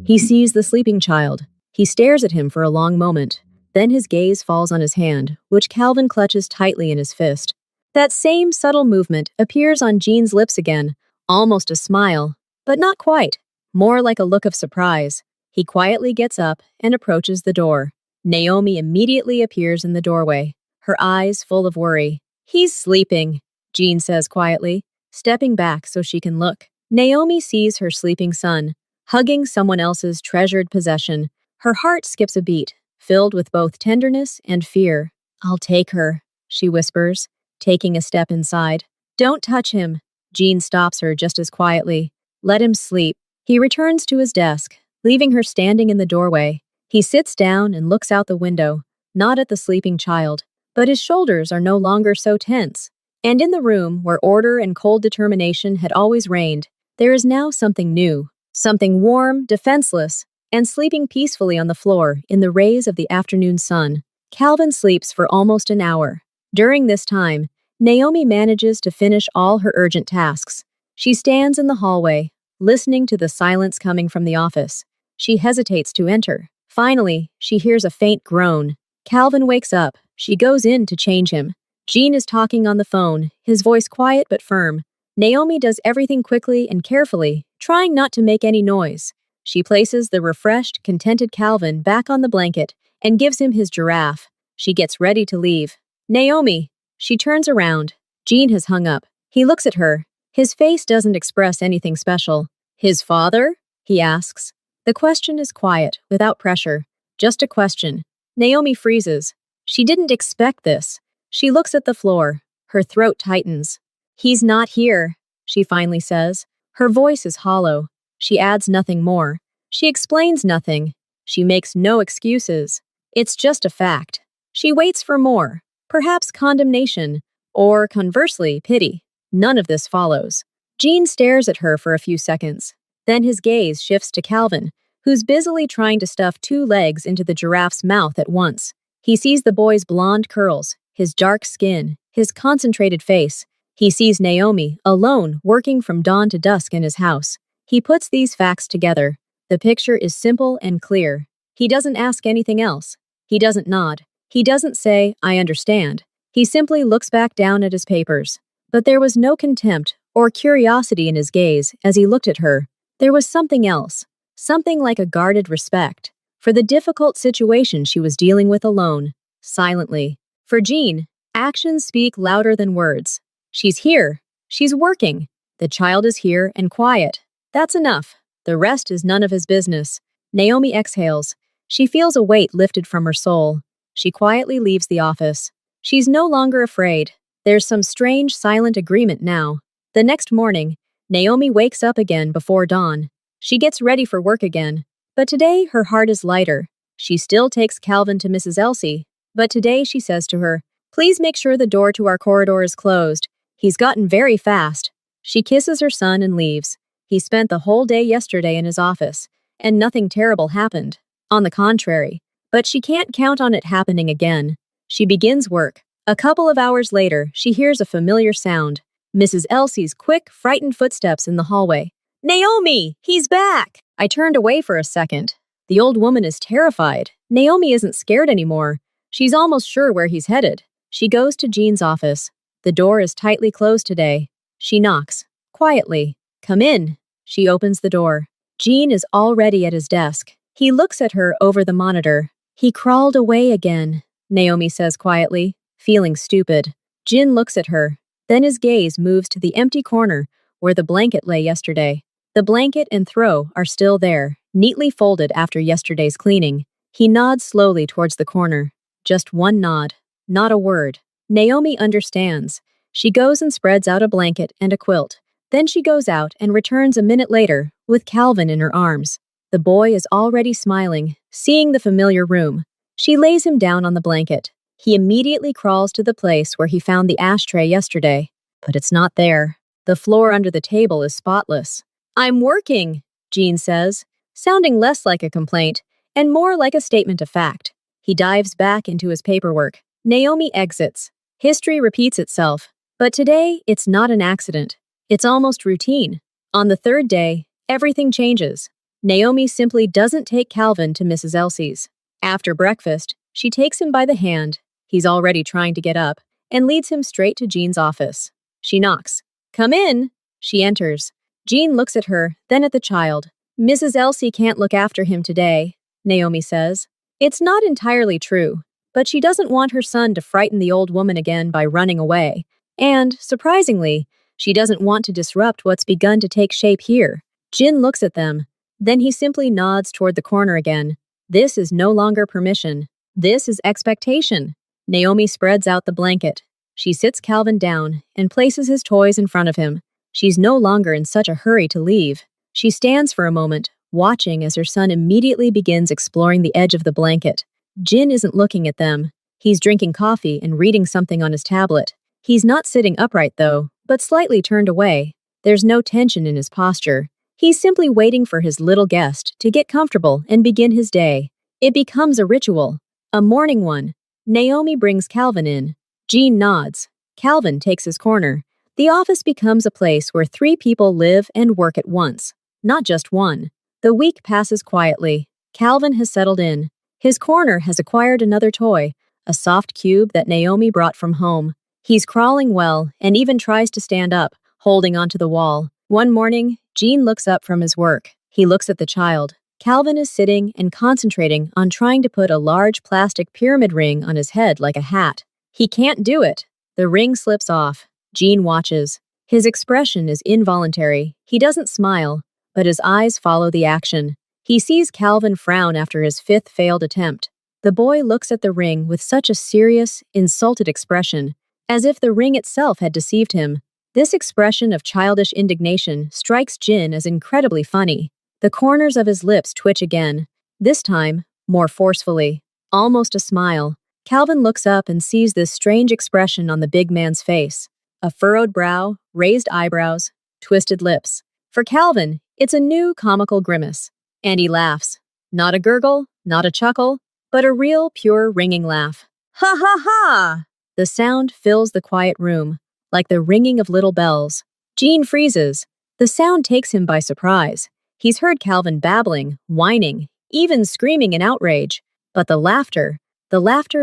He sees the sleeping child. He stares at him for a long moment. Then his gaze falls on his hand, which Calvin clutches tightly in his fist. That same subtle movement appears on Jean's lips again, almost a smile, but not quite, more like a look of surprise. He quietly gets up and approaches the door. Naomi immediately appears in the doorway, her eyes full of worry. "He's sleeping," Jean says quietly, stepping back so she can look. Naomi sees her sleeping son, hugging someone else's treasured possession. Her heart skips a beat, filled with both tenderness and fear. "I'll take her," she whispers, taking a step inside. "Don't touch him." Jean stops her just as quietly. "Let him sleep." He returns to his desk, leaving her standing in the doorway. He sits down and looks out the window, not at the sleeping child, but his shoulders are no longer so tense. And in the room where order and cold determination had always reigned, there is now something new, something warm, defenseless, and sleeping peacefully on the floor in the rays of the afternoon sun. Calvin sleeps for almost an hour. During this time, Naomi manages to finish all her urgent tasks. She stands in the hallway, listening to the silence coming from the office. She hesitates to enter. Finally, she hears a faint groan. Calvin wakes up. She goes in to change him. Jean is talking on the phone, his voice quiet but firm. Naomi does everything quickly and carefully, trying not to make any noise. She places the refreshed, contented Calvin back on the blanket and gives him his giraffe. She gets ready to leave. "Naomi!" She turns around. Jean has hung up. He looks at her. His face doesn't express anything special. "His father?" he asks. The question is quiet, without pressure. Just a question. Naomi freezes. She didn't expect this. She looks at the floor. Her throat tightens. "He's not here," she finally says. Her voice is hollow. She adds nothing more. She explains nothing. She makes no excuses. It's just a fact. She waits for more, perhaps condemnation, or conversely, pity. None of this follows. Jean stares at her for a few seconds. Then his gaze shifts to Calvin, who's busily trying to stuff 2 legs into the giraffe's mouth at once. He sees the boy's blonde curls, his dark skin, his concentrated face. He sees Naomi, alone, working from dawn to dusk in his house. He puts these facts together. The picture is simple and clear. He doesn't ask anything else. He doesn't nod. He doesn't say, "I understand." He simply looks back down at his papers. But there was no contempt or curiosity in his gaze as he looked at her. There was something else, something like a guarded respect for the difficult situation she was dealing with alone, silently. For Jean, actions speak louder than words. She's here. She's working. The child is here and quiet. That's enough. The rest is none of his business. Naomi exhales. She feels a weight lifted from her soul. She quietly leaves the office. She's no longer afraid. There's some strange silent agreement now. The next morning, Naomi wakes up again before dawn. She gets ready for work again. But today her heart is lighter. She still takes Calvin to Mrs. Elsie. But today she says to her, "Please make sure the door to our corridor is closed. He's gotten very fast." She kisses her son and leaves. He spent the whole day yesterday in his office, and nothing terrible happened. On the contrary. But she can't count on it happening again. She begins work. A couple of hours later, she hears a familiar sound. Mrs. Elsie's quick, frightened footsteps in the hallway. "Naomi! He's back!" I turned away for a second. The old woman is terrified. Naomi isn't scared anymore. She's almost sure where he's headed. She goes to Jean's office. The door is tightly closed today. She knocks. Quietly. "Come in." She opens the door. Jean is already at his desk. He looks at her over the monitor. "He crawled away again," Naomi says quietly, feeling stupid. Jin looks at her. Then his gaze moves to the empty corner where the blanket lay yesterday. The blanket and throw are still there, neatly folded after yesterday's cleaning. He nods slowly towards the corner. Just one nod. Not a word. Naomi understands. She goes and spreads out a blanket and a quilt. Then she goes out and returns a minute later, with Calvin in her arms. The boy is already smiling, seeing the familiar room. She lays him down on the blanket. He immediately crawls to the place where he found the ashtray yesterday. But it's not there. The floor under the table is spotless. "I'm working," Jean says, sounding less like a complaint and more like a statement of fact. He dives back into his paperwork. Naomi exits. History repeats itself. But today, it's not an accident. It's almost routine. On the third day, everything changes. Naomi simply doesn't take Calvin to Mrs. Elsie's. After breakfast, she takes him by the hand. He's already trying to get up and leads him straight to Jean's office. She knocks. Come in. She enters. Jean looks at her, then at the child. Mrs. Elsie can't look after him today, Naomi says. It's not entirely true, but she doesn't want her son to frighten the old woman again by running away. And, surprisingly, she doesn't want to disrupt what's begun to take shape here. Jin looks at them. Then he simply nods toward the corner again. This is no longer permission. This is expectation. Naomi spreads out the blanket. She sits Calvin down and places his toys in front of him. She's no longer in such a hurry to leave. She stands for a moment, watching as her son immediately begins exploring the edge of the blanket. Jin isn't looking at them. He's drinking coffee and reading something on his tablet. He's not sitting upright, though, but slightly turned away. There's no tension in his posture. He's simply waiting for his little guest to get comfortable and begin his day. It becomes a ritual, a morning one. Naomi brings Calvin in. Jean nods. Calvin takes his corner. The office becomes a place where 3 people live and work at once, not just one. The week passes quietly. Calvin has settled in. His corner has acquired another toy, a soft cube that Naomi brought from home. He's crawling well and even tries to stand up, holding onto the wall. One morning, Jean looks up from his work. He looks at the child. Calvin is sitting and concentrating on trying to put a large plastic pyramid ring on his head like a hat. He can't do it. The ring slips off. Jean watches. His expression is involuntary. He doesn't smile, but his eyes follow the action. He sees Calvin frown after his 5th failed attempt. The boy looks at the ring with such a serious, insulted expression, as if the ring itself had deceived him. This expression of childish indignation strikes Jin as incredibly funny. The corners of his lips twitch again, this time more forcefully. Almost a smile. Calvin looks up and sees this strange expression on the big man's face. A furrowed brow, raised eyebrows, twisted lips. For Calvin, it's a new comical grimace. And he laughs. Not a gurgle, not a chuckle, but a real, pure, ringing laugh. Ha ha ha! The sound fills the quiet room, like the ringing of little bells. Jean freezes. The sound takes him by surprise. He's heard Calvin babbling, whining, even screaming in outrage. But the laughter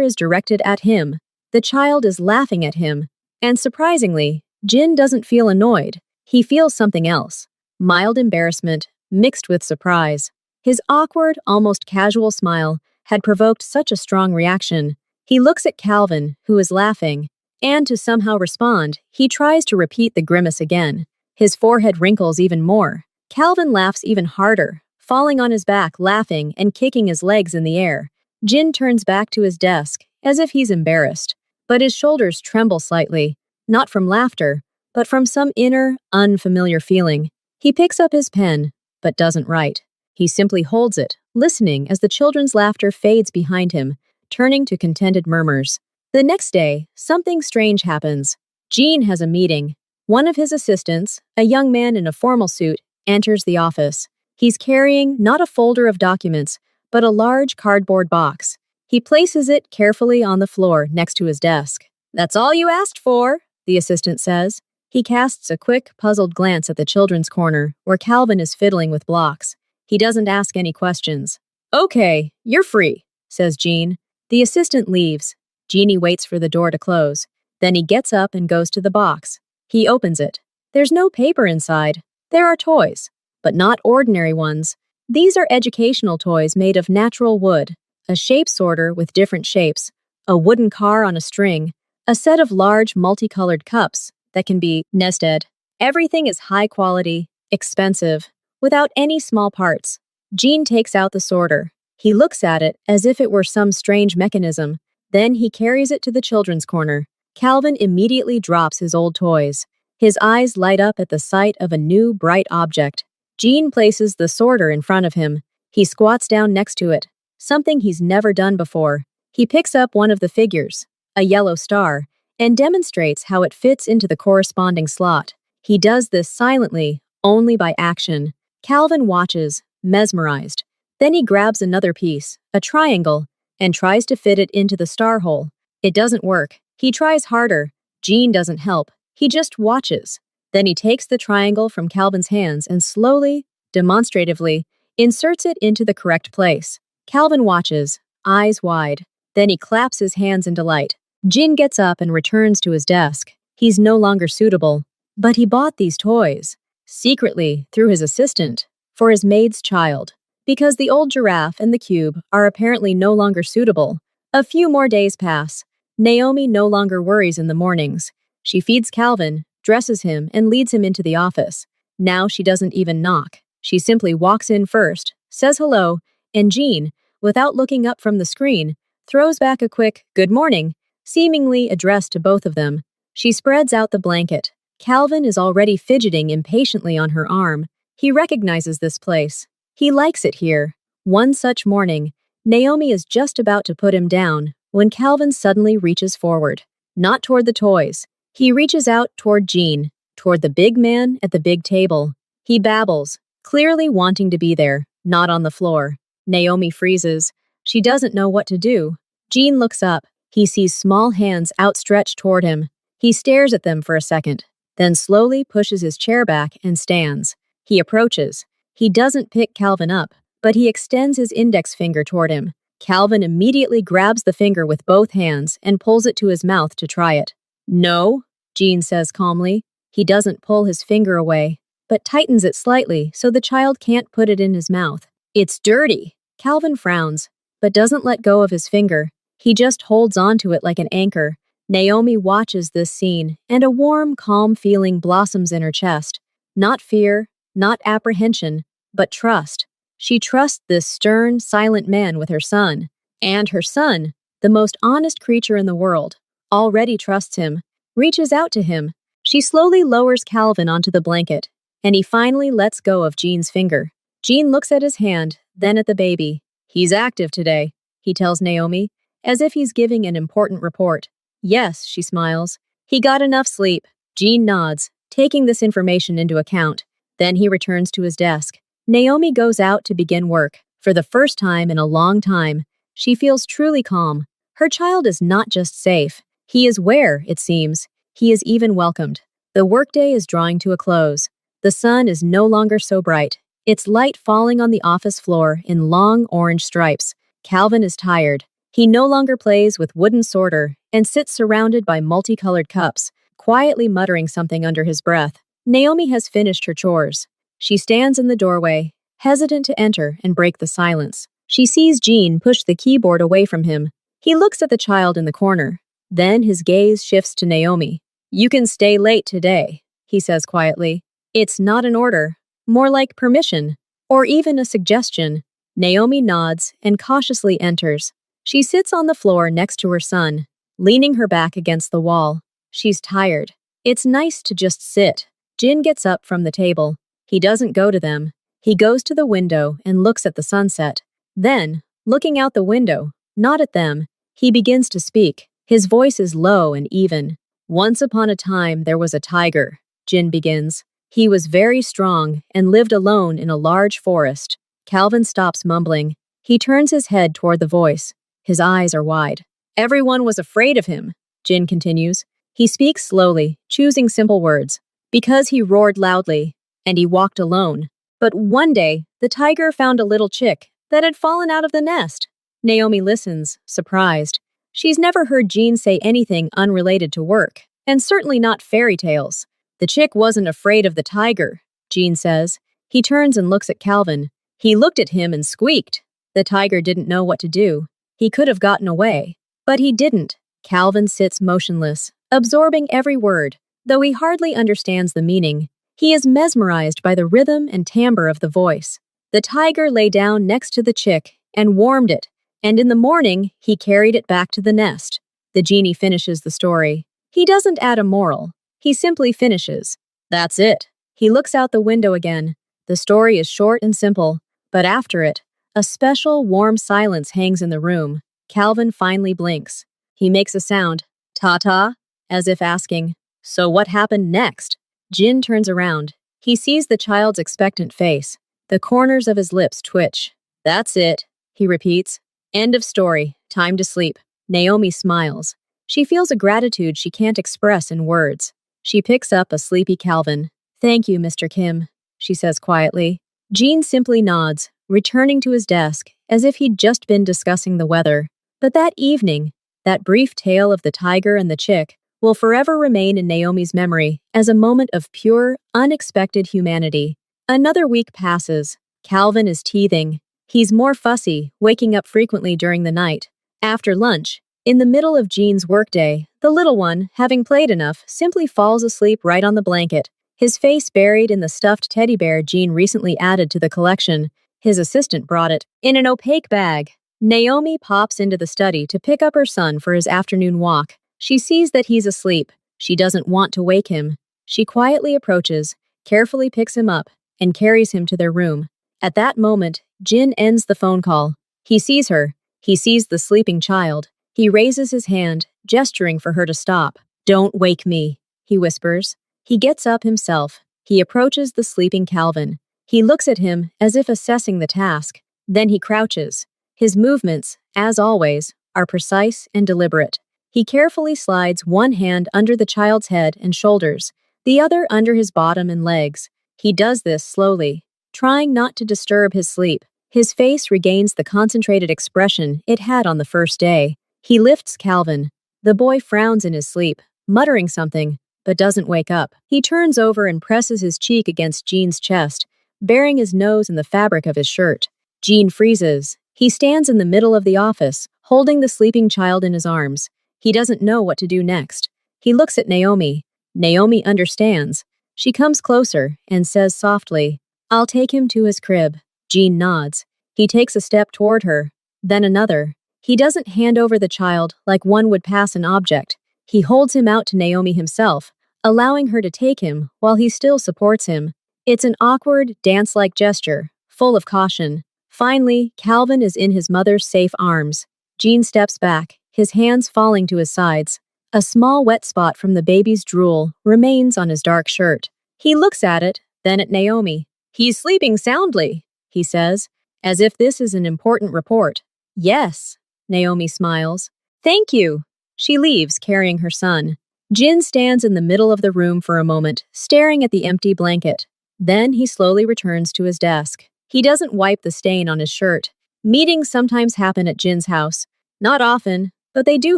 is directed at him. The child is laughing at him. And surprisingly, Jin doesn't feel annoyed. He feels something else. Mild embarrassment, mixed with surprise. His awkward, almost casual smile had provoked such a strong reaction. He looks at Calvin, who is laughing, and to somehow respond, he tries to repeat the grimace again. His forehead wrinkles even more. Calvin laughs even harder, falling on his back, laughing and kicking his legs in the air. Jin turns back to his desk, as if he's embarrassed, but his shoulders tremble slightly, not from laughter, but from some inner, unfamiliar feeling. He picks up his pen, but doesn't write. He simply holds it, listening as the children's laughter fades behind him, turning to contented murmurs. The next day, something strange happens. Jean has a meeting. One of his assistants, a young man in a formal suit, enters the office. He's carrying not a folder of documents, but a large cardboard box. He places it carefully on the floor next to his desk. That's all you asked for, the assistant says. He casts a quick, puzzled glance at the children's corner, where Calvin is fiddling with blocks. He doesn't ask any questions. Okay, you're free, says Jean. The assistant leaves. Jeannie waits for the door to close. Then he gets up and goes to the box. He opens it. There's no paper inside. There are toys, but not ordinary ones. These are educational toys made of natural wood, a shape sorter with different shapes, a wooden car on a string, a set of large multicolored cups that can be nested. Everything is high quality, expensive, without any small parts. Jean takes out the sorter. He looks at it as if it were some strange mechanism. Then he carries it to the children's corner. Calvin immediately drops his old toys. His eyes light up at the sight of a new, bright object. Jean places the sorter in front of him. He squats down next to it, something he's never done before. He picks up one of the figures, a yellow star, and demonstrates how it fits into the corresponding slot. He does this silently, only by action. Calvin watches, mesmerized. Then he grabs another piece, a triangle, and tries to fit it into the star hole. It doesn't work. He tries harder. Jean doesn't help. He just watches. Then he takes the triangle from Calvin's hands and slowly, demonstratively, inserts it into the correct place. Calvin watches, eyes wide. Then he claps his hands in delight. Jin gets up and returns to his desk. He's no longer suitable. But he bought these toys, secretly through his assistant, for his maid's child. Because the old giraffe and the cube are apparently no longer suitable. A few more days pass. Naomi no longer worries in the mornings. She feeds Calvin, dresses him, and leads him into the office. Now she doesn't even knock. She simply walks in first, says hello, and Jean, without looking up from the screen, throws back a quick "good morning," seemingly addressed to both of them. She spreads out the blanket. Calvin is already fidgeting impatiently on her arm. He recognizes this place. He likes it here. One such morning, Naomi is just about to put him down when Calvin suddenly reaches forward. Not toward the toys. He reaches out toward Jean, toward the big man at the big table. He babbles, clearly wanting to be there, not on the floor. Naomi freezes. She doesn't know what to do. Jean looks up. He sees small hands outstretched toward him. He stares at them for a second, then slowly pushes his chair back and stands. He approaches. He doesn't pick Calvin up, but he extends his index finger toward him. Calvin immediately grabs the finger with both hands and pulls it to his mouth to try it. "No," Jean says calmly. He doesn't pull his finger away, but tightens it slightly so the child can't put it in his mouth. "It's dirty." Calvin frowns, but doesn't let go of his finger. He just holds onto it like an anchor. Naomi watches this scene, and a warm, calm feeling blossoms in her chest. Not fear, not apprehension, but trust. She trusts this stern, silent man with her son. And her son, the most honest creature in the world, already trusts him, reaches out to him. She slowly lowers Calvin onto the blanket, and he finally lets go of Jean's finger. Jean looks at his hand, then at the baby. "He's active today," he tells Naomi, as if he's giving an important report. "Yes," she smiles. "He got enough sleep." Jean nods, taking this information into account. Then he returns to his desk. Naomi goes out to begin work. For the first time in a long time, she feels truly calm. Her child is not just safe. He is where, it seems. He is even welcomed. The workday is drawing to a close. The sun is no longer so bright, its light falling on the office floor in long orange stripes. Calvin is tired. He no longer plays with wooden sorter and sits surrounded by multicolored cups, quietly muttering something under his breath. Naomi has finished her chores. She stands in the doorway, hesitant to enter and break the silence. She sees Jean push the keyboard away from him. He looks at the child in the corner. Then his gaze shifts to Naomi. "You can stay late today," he says quietly. It's not an order, more like permission, or even a suggestion. Naomi nods and cautiously enters. She sits on the floor next to her son, leaning her back against the wall. She's tired. It's nice to just sit. Jin gets up from the table. He doesn't go to them. He goes to the window and looks at the sunset. Then, looking out the window, not at them, he begins to speak. His voice is low and even. "Once upon a time there was a tiger," Jin begins. "He was very strong and lived alone in a large forest." Calvin stops mumbling. He turns his head toward the voice. His eyes are wide. "Everyone was afraid of him," Jin continues. He speaks slowly, choosing simple words. "Because he roared loudly, and he walked alone. But one day, the tiger found a little chick that had fallen out of the nest." Naomi listens, surprised. She's never heard Jean say anything unrelated to work, and certainly not fairy tales. "The chick wasn't afraid of the tiger," Jean says. He turns and looks at Calvin. "He looked at him and squeaked." The tiger didn't know what to do. He could have gotten away, but he didn't. Calvin sits motionless, absorbing every word, though he hardly understands the meaning. He is mesmerized by the rhythm and timbre of the voice. "The tiger lay down next to the chick and warmed it, and in the morning he carried it back to the nest." The genie finishes the story. He doesn't add a moral. He simply finishes. That's it. He looks out the window again. The story is short and simple, but after it, a special warm silence hangs in the room. Calvin finally blinks. He makes a sound, ta-ta, as if asking, "So what happened next?" Jin turns around. He sees the child's expectant face. The corners of his lips twitch. "That's it," he repeats. "End of story. Time to sleep." Naomi smiles. She feels a gratitude she can't express in words. She picks up a sleepy Calvin. "Thank you, Mr. Kim," she says quietly. Jean simply nods, returning to his desk as if he'd just been discussing the weather. But that evening, that brief tale of the tiger and the chick, will forever remain in Naomi's memory as a moment of pure, unexpected humanity. Another week passes. Calvin is teething. He's more fussy, waking up frequently during the night. After lunch, in the middle of Jean's workday, the little one, having played enough, simply falls asleep right on the blanket, his face buried in the stuffed teddy bear Jean recently added to the collection. His assistant brought it in an opaque bag. Naomi pops into the study to pick up her son for his afternoon walk. She sees that he's asleep. She doesn't want to wake him. She quietly approaches, carefully picks him up, and carries him to their room. At that moment, Jin ends the phone call. He sees her. He sees the sleeping child. He raises his hand, gesturing for her to stop. "Don't wake me," he whispers. He gets up himself. He approaches the sleeping Calvin. He looks at him as if assessing the task. Then he crouches. His movements, as always, are precise and deliberate. He carefully slides one hand under the child's head and shoulders, the other under his bottom and legs. He does this slowly, trying not to disturb his sleep. His face regains the concentrated expression it had on the first day. He lifts Calvin. The boy frowns in his sleep, muttering something, but doesn't wake up. He turns over and presses his cheek against Jean's chest, burying his nose in the fabric of his shirt. Jean freezes. He stands in the middle of the office, holding the sleeping child in his arms. He doesn't know what to do next. He looks at Naomi. Naomi understands. She comes closer and says softly, "I'll take him to his crib." Jean nods. He takes a step toward her, then another. He doesn't hand over the child like one would pass an object. He holds him out to Naomi himself, allowing her to take him while he still supports him. It's an awkward, dance-like gesture, full of caution. Finally, Calvin is in his mother's safe arms. Jean steps back, his hands falling to his sides. A small wet spot from the baby's drool remains on his dark shirt. He looks at it, then at Naomi. "He's sleeping soundly," he says, as if this is an important report. "Yes," Naomi smiles. "Thank you." She leaves, carrying her son. Jin stands in the middle of the room for a moment, staring at the empty blanket. Then he slowly returns to his desk. He doesn't wipe the stain on his shirt. Meetings sometimes happen at Jin's house. Not often, but they do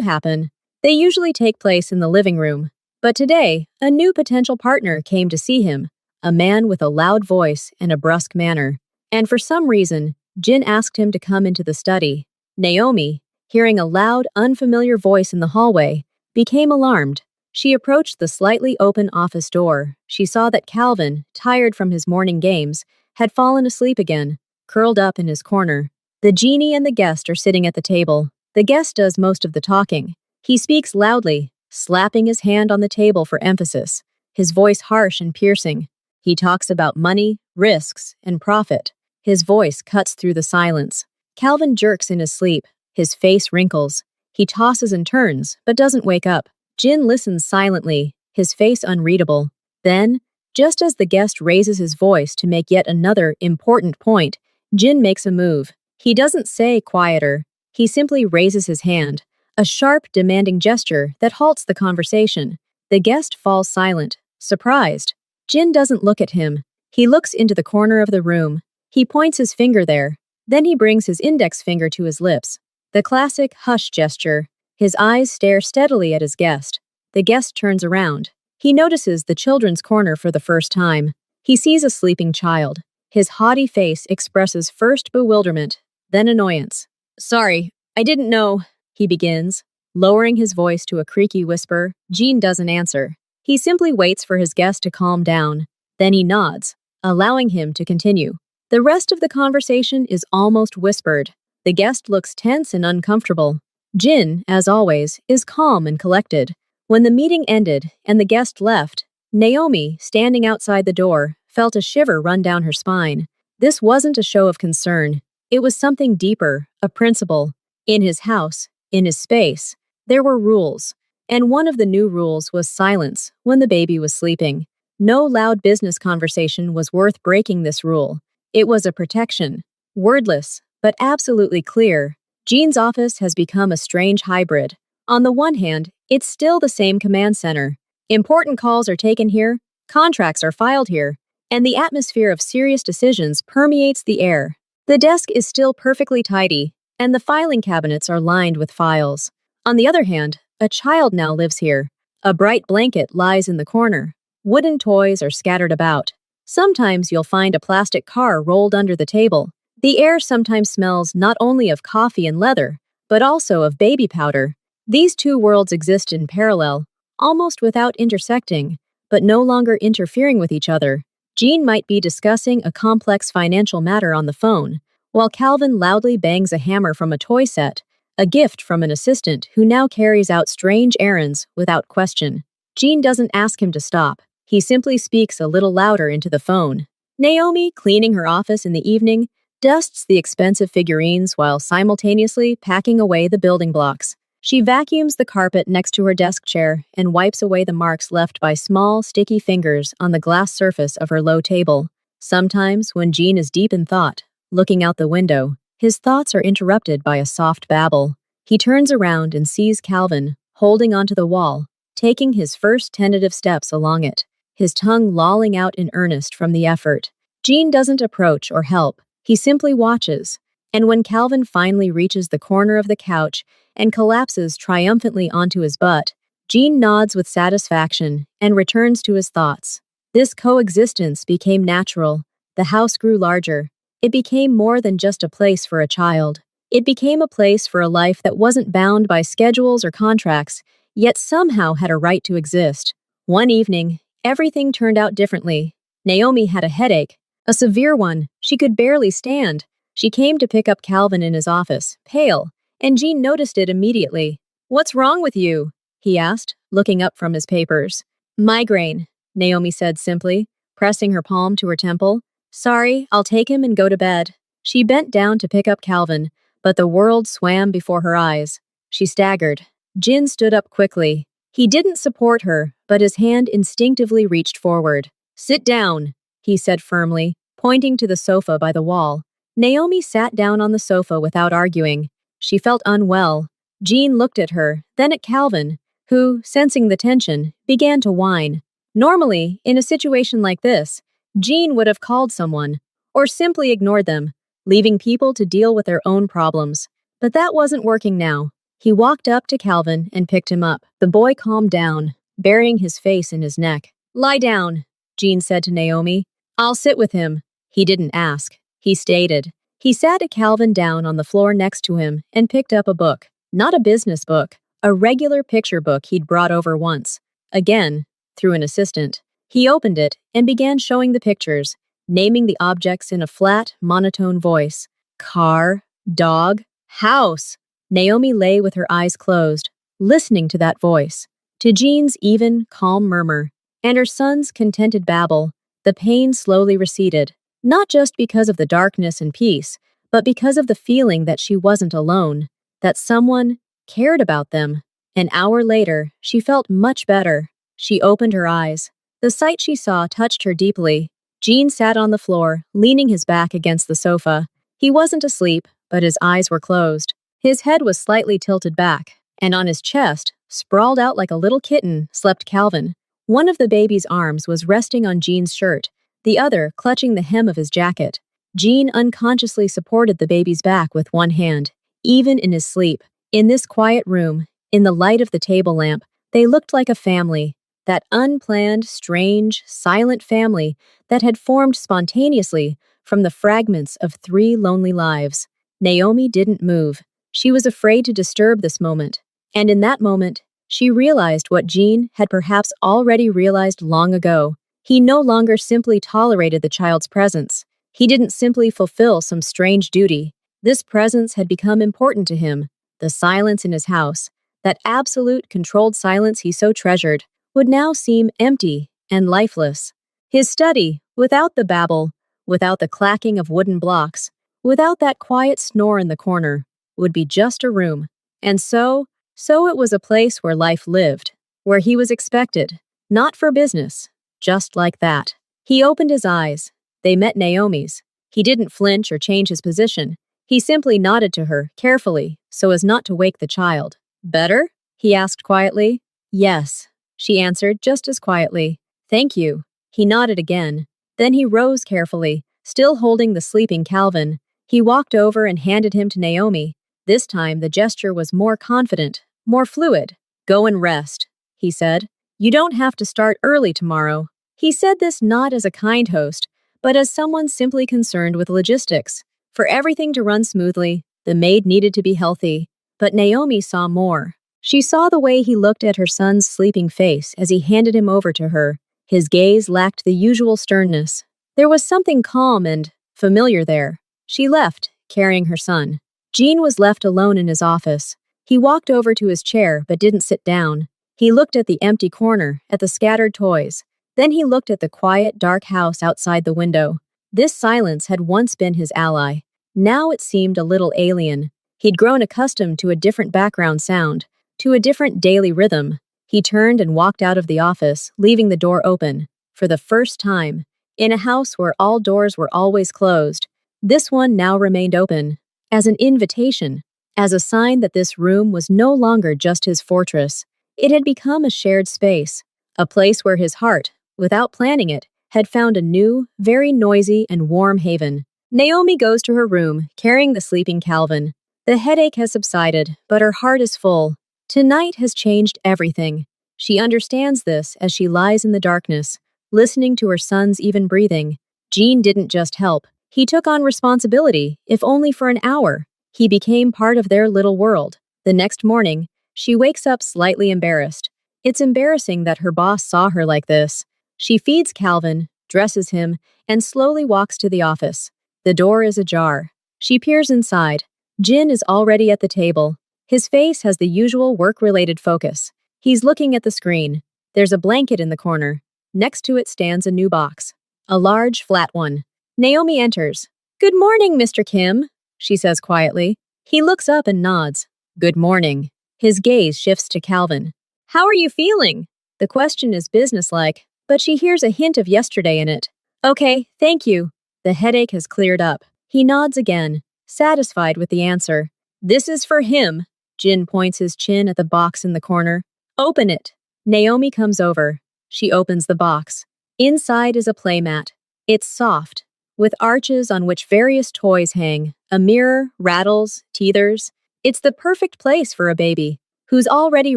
happen. They usually take place in the living room. But today, a new potential partner came to see him, a man with a loud voice and a brusque manner. And for some reason, Jin asked him to come into the study. Naomi, hearing a loud, unfamiliar voice in the hallway, became alarmed. She approached the slightly open office door. She saw that Calvin, tired from his morning games, had fallen asleep again, curled up in his corner. The genie and the guest are sitting at the table. The guest does most of the talking. He speaks loudly, slapping his hand on the table for emphasis, his voice harsh and piercing. He talks about money, risks, and profit. His voice cuts through the silence. Calvin jerks in his sleep. His face wrinkles. He tosses and turns, but doesn't wake up. Jin listens silently, his face unreadable. Then, just as the guest raises his voice to make yet another important point, Jin makes a move. He doesn't say quieter. He simply raises his hand, a sharp, demanding gesture that halts the conversation. The guest falls silent, surprised. Jin doesn't look at him. He looks into the corner of the room. He points his finger there. Then he brings his index finger to his lips. The classic hush gesture. His eyes stare steadily at his guest. The guest turns around. He notices the children's corner for the first time. He sees a sleeping child. His haughty face expresses first bewilderment, then annoyance. "Sorry, I didn't know," he begins. Lowering his voice to a creaky whisper, Jean doesn't answer. He simply waits for his guest to calm down. Then he nods, allowing him to continue. The rest of the conversation is almost whispered. The guest looks tense and uncomfortable. Jin, as always, is calm and collected. When the meeting ended and the guest left, Naomi, standing outside the door, felt a shiver run down her spine. This wasn't a show of concern. It was something deeper, a principle. In his house, in his space, there were rules. And one of the new rules was silence when the baby was sleeping. No loud business conversation was worth breaking this rule. It was a protection. Wordless, but absolutely clear. Jean's office has become a strange hybrid. On the one hand, it's still the same command center. Important calls are taken here, contracts are filed here, and the atmosphere of serious decisions permeates the air. The desk is still perfectly tidy, and the filing cabinets are lined with files. On the other hand, a child now lives here. A bright blanket lies in the corner. Wooden toys are scattered about. Sometimes you'll find a plastic car rolled under the table. The air sometimes smells not only of coffee and leather, but also of baby powder. These two worlds exist in parallel, almost without intersecting, but no longer interfering with each other. Jean might be discussing a complex financial matter on the phone, while Calvin loudly bangs a hammer from a toy set, a gift from an assistant who now carries out strange errands without question. Jean doesn't ask him to stop. He simply speaks a little louder into the phone. Naomi, cleaning her office in the evening, dusts the expensive figurines while simultaneously packing away the building blocks. She vacuums the carpet next to her desk chair and wipes away the marks left by small, sticky fingers on the glass surface of her low table. Sometimes, when Jean is deep in thought, looking out the window, his thoughts are interrupted by a soft babble. He turns around and sees Calvin, holding onto the wall, taking his first tentative steps along it, his tongue lolling out in earnest from the effort. Jean doesn't approach or help. He simply watches. And when Calvin finally reaches the corner of the couch and collapses triumphantly onto his butt, Jean nods with satisfaction and returns to his thoughts. This coexistence became natural. The house grew larger. It became more than just a place for a child. It became a place for a life that wasn't bound by schedules or contracts, yet somehow had a right to exist. One evening, everything turned out differently. Naomi had a headache, a severe one. She could barely stand. She came to pick up Calvin in his office, pale, and Jean noticed it immediately. "What's wrong with you?" he asked, looking up from his papers. "Migraine," Naomi said simply, pressing her palm to her temple. "Sorry, I'll take him and go to bed." She bent down to pick up Calvin, but the world swam before her eyes. She staggered. Jin stood up quickly. He didn't support her, but his hand instinctively reached forward. "Sit down," he said firmly, pointing to the sofa by the wall. Naomi sat down on the sofa without arguing. She felt unwell. Jean looked at her, then at Calvin, who, sensing the tension, began to whine. Normally, in a situation like this, Jean would have called someone, or simply ignored them, leaving people to deal with their own problems. But that wasn't working now. He walked up to Calvin and picked him up. The boy calmed down, burying his face in his neck. "Lie down," Jean said to Naomi. "I'll sit with him." He didn't ask. He stated. He sat Calvin down on the floor next to him and picked up a book. Not a business book, a regular picture book he'd brought over once. Again, through an assistant. He opened it and began showing the pictures, naming the objects in a flat, monotone voice. Car, dog, house. Naomi lay with her eyes closed, listening to that voice, to Jean's even, calm murmur, and her son's contented babble. The pain slowly receded. Not just because of the darkness and peace, but because of the feeling that she wasn't alone, that someone cared about them. An hour later, she felt much better. She opened her eyes. The sight she saw touched her deeply. Jean sat on the floor, leaning his back against the sofa. He wasn't asleep, but his eyes were closed. His head was slightly tilted back, and on his chest, sprawled out like a little kitten, slept Calvin. One of the baby's arms was resting on Jean's shirt, the other clutching the hem of his jacket. Jean unconsciously supported the baby's back with one hand, even in his sleep. In this quiet room, in the light of the table lamp, they looked like a family. That unplanned, strange, silent family that had formed spontaneously from the fragments of 3 lonely lives. Naomi didn't move. She was afraid to disturb this moment. And in that moment, she realized what Jean had perhaps already realized long ago. He no longer simply tolerated the child's presence. He didn't simply fulfill some strange duty. This presence had become important to him. The silence in his house, that absolute, controlled silence he so treasured, would now seem empty and lifeless. His study, without the babble, without the clacking of wooden blocks, without that quiet snore in the corner, would be just a room. And so it was a place where life lived, where he was expected, not for business. Just like that. He opened his eyes. They met Naomi's. He didn't flinch or change his position. He simply nodded to her, carefully, so as not to wake the child. "Better?" he asked quietly. "Yes," she answered just as quietly. "Thank you." He nodded again. Then he rose carefully, still holding the sleeping Calvin. He walked over and handed him to Naomi. This time the gesture was more confident, more fluid. Go and rest, he said. You don't have to start early tomorrow. He said this not as a kind host, but as someone simply concerned with logistics. For everything to run smoothly, the maid needed to be healthy. But Naomi saw more. She saw the way he looked at her son's sleeping face as he handed him over to her. His gaze lacked the usual sternness. There was something calm and familiar there. She left, carrying her son. Jean was left alone in his office. He walked over to his chair but didn't sit down. He looked at the empty corner, at the scattered toys. Then he looked at the quiet, dark house outside the window. This silence had once been his ally. Now it seemed a little alien. He'd grown accustomed to a different background sound, to a different daily rhythm. He turned and walked out of the office, leaving the door open. For the first time, in a house where all doors were always closed, this one now remained open, as an invitation, as a sign that this room was no longer just his fortress. It had become a shared space, a place where his heart, without planning it, had found a new, very noisy and warm haven. Naomi goes to her room, carrying the sleeping Calvin. The headache has subsided, but her heart is full. Tonight has changed everything. She understands this as she lies in the darkness, listening to her son's even breathing. Jean didn't just help. He took on responsibility, if only for an hour. He became part of their little world. The next morning, she wakes up slightly embarrassed. It's embarrassing that her boss saw her like this. She feeds Calvin, dresses him, and slowly walks to the office. The door is ajar. She peers inside. Jin is already at the table. His face has the usual work-related focus. He's looking at the screen. There's a blanket in the corner. Next to it stands a new box. A large, flat one. Naomi enters. Good morning, Mr. Kim, she says quietly. He looks up and nods. Good morning. His gaze shifts to Calvin. How are you feeling? The question is businesslike, but she hears a hint of yesterday in it. Okay, thank you. The headache has cleared up. He nods again, satisfied with the answer. This is for him. Jin points his chin at the box in the corner. Open it. Naomi comes over. She opens the box. Inside is a playmat. It's soft, with arches on which various toys hang, a mirror, rattles, teethers. It's the perfect place for a baby, who's already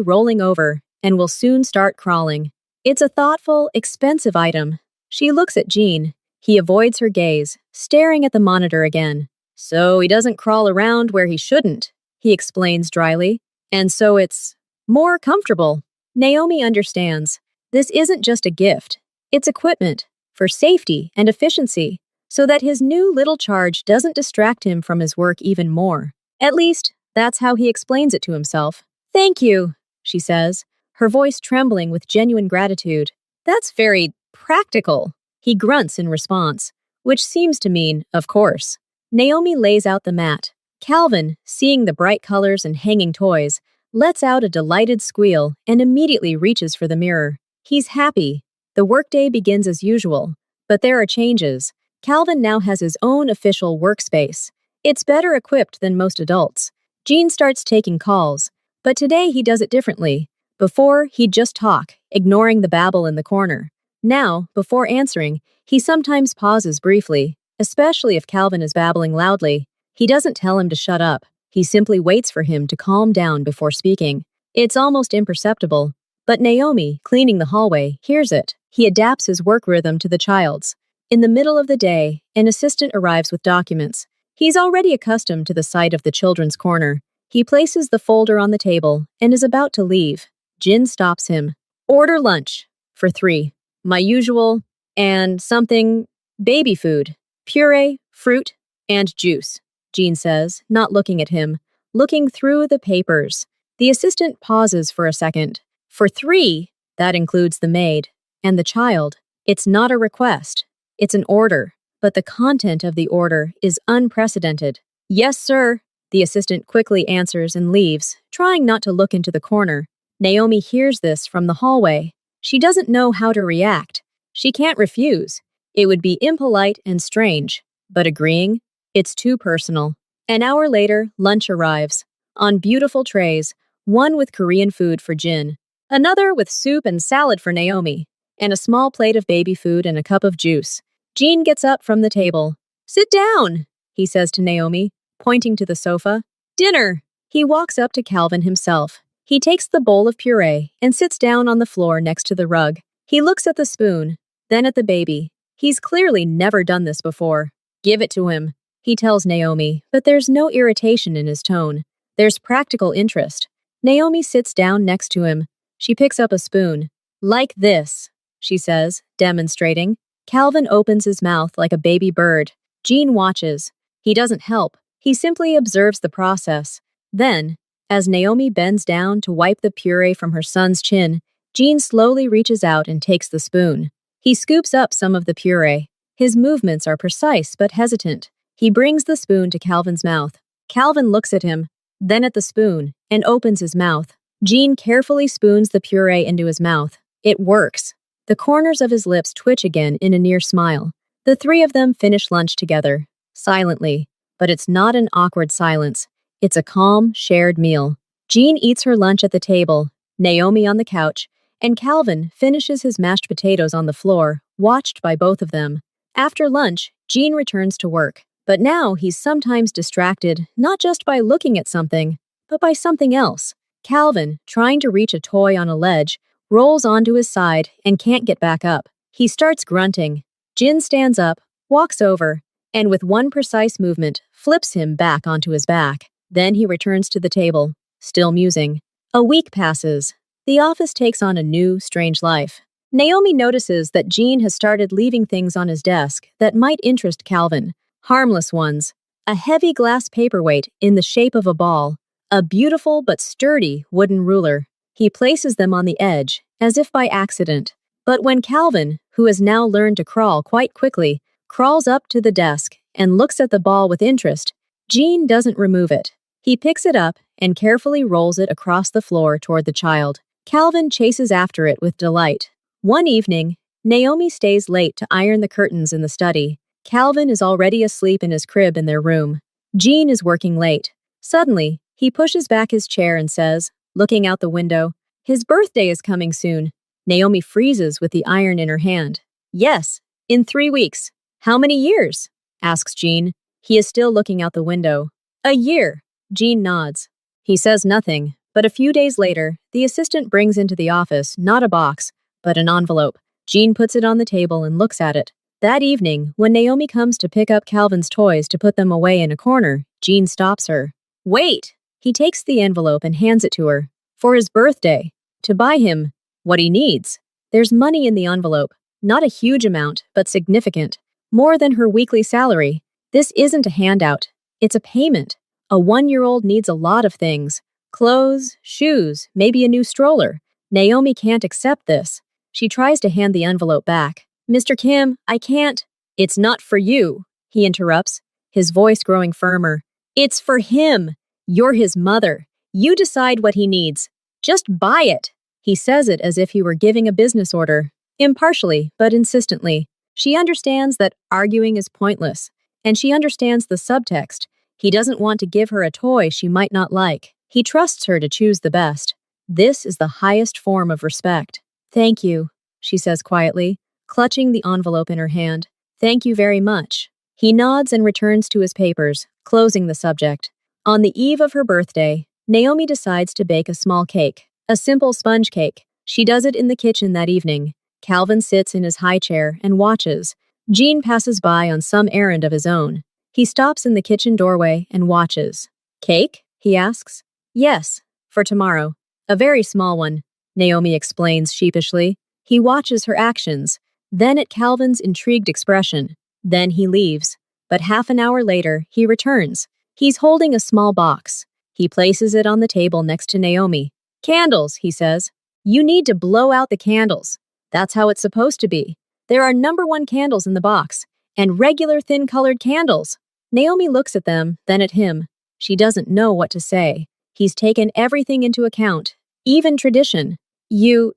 rolling over and will soon start crawling. It's a thoughtful, expensive item. She looks at Jean. He avoids her gaze, staring at the monitor again. So he doesn't crawl around where he shouldn't, he explains dryly. And so it's more comfortable. Naomi understands. This isn't just a gift. It's equipment for safety and efficiency, so that his new little charge doesn't distract him from his work even more. At least, that's how he explains it to himself. Thank you, she says, her voice trembling with genuine gratitude. That's very practical. He grunts in response, which seems to mean, of course. Naomi lays out the mat. Calvin, seeing the bright colors and hanging toys, lets out a delighted squeal and immediately reaches for the mirror. He's happy. The workday begins as usual, but there are changes. Calvin now has his own official workspace. It's better equipped than most adults. Jean starts taking calls, but today he does it differently. Before, he'd just talk, ignoring the babble in the corner. Now, before answering, he sometimes pauses briefly, especially if Calvin is babbling loudly. He doesn't tell him to shut up. He simply waits for him to calm down before speaking. It's almost imperceptible. But Naomi, cleaning the hallway, hears it. He adapts his work rhythm to the child's. In the middle of the day, an assistant arrives with documents. He's already accustomed to the sight of the children's corner. He places the folder on the table and is about to leave. Jin stops him. Order lunch. For 3. My usual, and something, baby food. Puree, fruit, and juice, Jean says, not looking at him, looking through the papers. The assistant pauses for a second. For 3, that includes the maid, and the child. It's not a request. It's an order. But the content of the order is unprecedented. Yes, sir, the assistant quickly answers and leaves, trying not to look into the corner. Naomi hears this from the hallway. She doesn't know how to react. She can't refuse. It would be impolite and strange. But agreeing? It's too personal. An hour later, lunch arrives. On beautiful trays, one with Korean food for Jin, another with soup and salad for Naomi, and a small plate of baby food and a cup of juice. Jean gets up from the table. Sit down, he says to Naomi, pointing to the sofa. Dinner! He walks up to Calvin himself. He takes the bowl of puree and sits down on the floor next to the rug. He looks at the spoon, then at the baby. He's clearly never done this before. Give it to him, he tells Naomi, but there's no irritation in his tone. There's practical interest. Naomi sits down next to him. She picks up a spoon. Like this, she says, demonstrating. Calvin opens his mouth like a baby bird. Jean watches. He doesn't help. He simply observes the process. Then, as Naomi bends down to wipe the puree from her son's chin, Jean slowly reaches out and takes the spoon. He scoops up some of the puree. His movements are precise but hesitant. He brings the spoon to Calvin's mouth. Calvin looks at him, then at the spoon, and opens his mouth. Jean carefully spoons the puree into his mouth. It works. The corners of his lips twitch again in a near smile. The three of them finish lunch together, silently. But it's not an awkward silence. It's a calm, shared meal. Jean eats her lunch at the table, Naomi on the couch, and Calvin finishes his mashed potatoes on the floor, watched by both of them. After lunch, Jean returns to work. But now he's sometimes distracted, not just by looking at something, but by something else. Calvin, trying to reach a toy on a ledge, rolls onto his side and can't get back up. He starts grunting. Jin stands up, walks over, and with one precise movement, flips him back onto his back. Then he returns to the table, still musing. A week passes. The office takes on a new, strange life. Naomi notices that Jean has started leaving things on his desk that might interest Calvin. Harmless ones. A heavy glass paperweight in the shape of a ball. A beautiful but sturdy wooden ruler. He places them on the edge, as if by accident. But when Calvin, who has now learned to crawl quite quickly, crawls up to the desk and looks at the ball with interest, Jean doesn't remove it. He picks it up and carefully rolls it across the floor toward the child. Calvin chases after it with delight. One evening, Naomi stays late to iron the curtains in the study. Calvin is already asleep in his crib in their room. Jean is working late. Suddenly, he pushes back his chair and says, looking out the window, "His birthday is coming soon." Naomi freezes with the iron in her hand. "Yes, in 3 weeks." "How many years?" asks Jean. He is still looking out the window. "A year." Jean nods. He says nothing, but a few days later, the assistant brings into the office not a box, but an envelope. Jean puts it on the table and looks at it. That evening, when Naomi comes to pick up Calvin's toys to put them away in a corner, Jean stops her. "Wait!" He takes the envelope and hands it to her. For his birthday. To buy him what he needs. There's money in the envelope. Not a huge amount, but significant. More than her weekly salary. This isn't a handout. It's a payment. A 1-year-old needs a lot of things. Clothes, shoes, maybe a new stroller. Naomi can't accept this. She tries to hand the envelope back. "Mr. Kim, I can't." "It's not for you," he interrupts, his voice growing firmer. "It's for him. You're his mother. You decide what he needs. Just buy it." He says it as if he were giving a business order, impartially but insistently. She understands that arguing is pointless, and she understands the subtext. He doesn't want to give her a toy she might not like. He trusts her to choose the best. This is the highest form of respect. "Thank you," she says quietly, clutching the envelope in her hand. "Thank you very much." He nods and returns to his papers, closing the subject. On the eve of her birthday, Naomi decides to bake a small cake, a simple sponge cake. She does it in the kitchen that evening. Calvin sits in his high chair and watches. Jean passes by on some errand of his own. He stops in the kitchen doorway and watches. "Cake?" he asks. "Yes, for tomorrow. A very small one," Naomi explains sheepishly. He watches her actions, then at Calvin's intrigued expression. Then he leaves. But half an hour later, he returns. He's holding a small box. He places it on the table next to Naomi. "Candles," he says. "You need to blow out the candles. That's how it's supposed to be. There are #1 candles in the box, and regular thin-colored candles." Naomi looks at them, then at him. She doesn't know what to say. He's taken everything into account, even tradition. You'll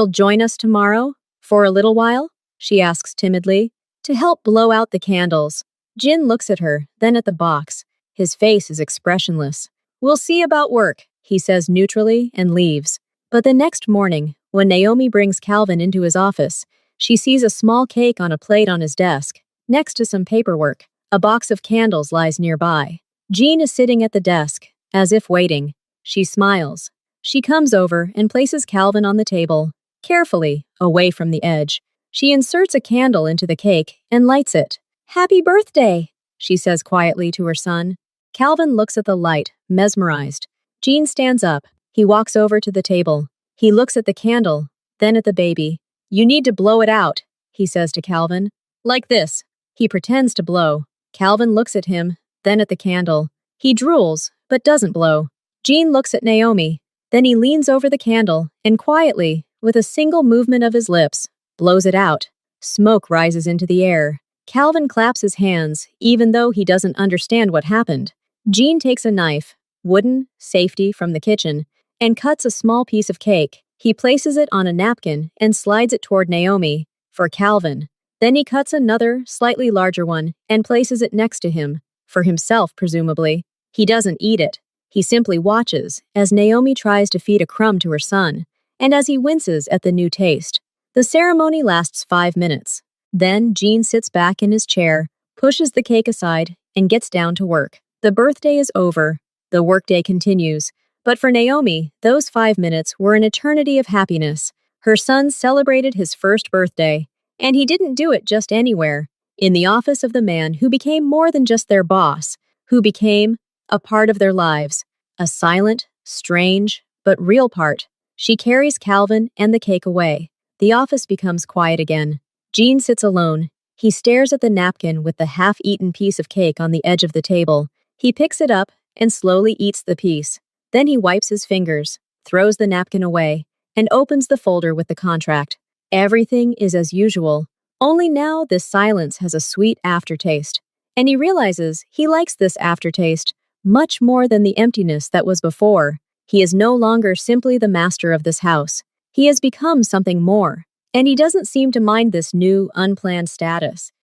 join us tomorrow? For a little while?" she asks timidly. "To help blow out the candles." Jin looks at her, then at the box. His face is expressionless. "We'll see about work," he says neutrally and leaves. But the next morning, when Naomi brings Calvin into his office, she sees a small cake on a plate on his desk, next to some paperwork. A box of candles lies nearby. Jean is sitting at the desk, as if waiting. She smiles. She comes over and places Calvin on the table, carefully, away from the edge. She inserts a candle into the cake and lights it. "Happy birthday," she says quietly to her son. Calvin looks at the light, mesmerized. Jean stands up. He walks over to the table. He looks at the candle, then at the baby. "You need to blow it out," he says to Calvin. "Like this." He pretends to blow. Calvin looks at him, then at the candle. He drools, but doesn't blow. Jean looks at Naomi. Then he leans over the candle and quietly, with a single movement of his lips, blows it out. Smoke rises into the air. Calvin claps his hands, even though he doesn't understand what happened. Jean takes a knife, wooden, safety from the kitchen, and cuts a small piece of cake. He places it on a napkin and slides it toward Naomi, for Calvin. Then he cuts another, slightly larger one, and places it next to him, for himself presumably. He doesn't eat it. He simply watches as Naomi tries to feed a crumb to her son, and as he winces at the new taste. The ceremony lasts 5 minutes. Then Jean sits back in his chair, pushes the cake aside, and gets down to work. The birthday is over. The workday continues. But for Naomi, those 5 minutes were an eternity of happiness. Her son celebrated his first birthday, and he didn't do it just anywhere. In the office of the man who became more than just their boss, who became a part of their lives. A silent, strange, but real part. She carries Calvin and the cake away. The office becomes quiet again. Jean sits alone. He stares at the napkin with the half-eaten piece of cake on the edge of the table. He picks it up and slowly eats the piece. Then he wipes his fingers, throws the napkin away, and opens the folder with the contract. Everything is as usual, only now this silence has a sweet aftertaste. And he realizes he likes this aftertaste much more than the emptiness that was before. He is no longer simply the master of this house. He has become something more, and he doesn't seem to mind this new, unplanned status.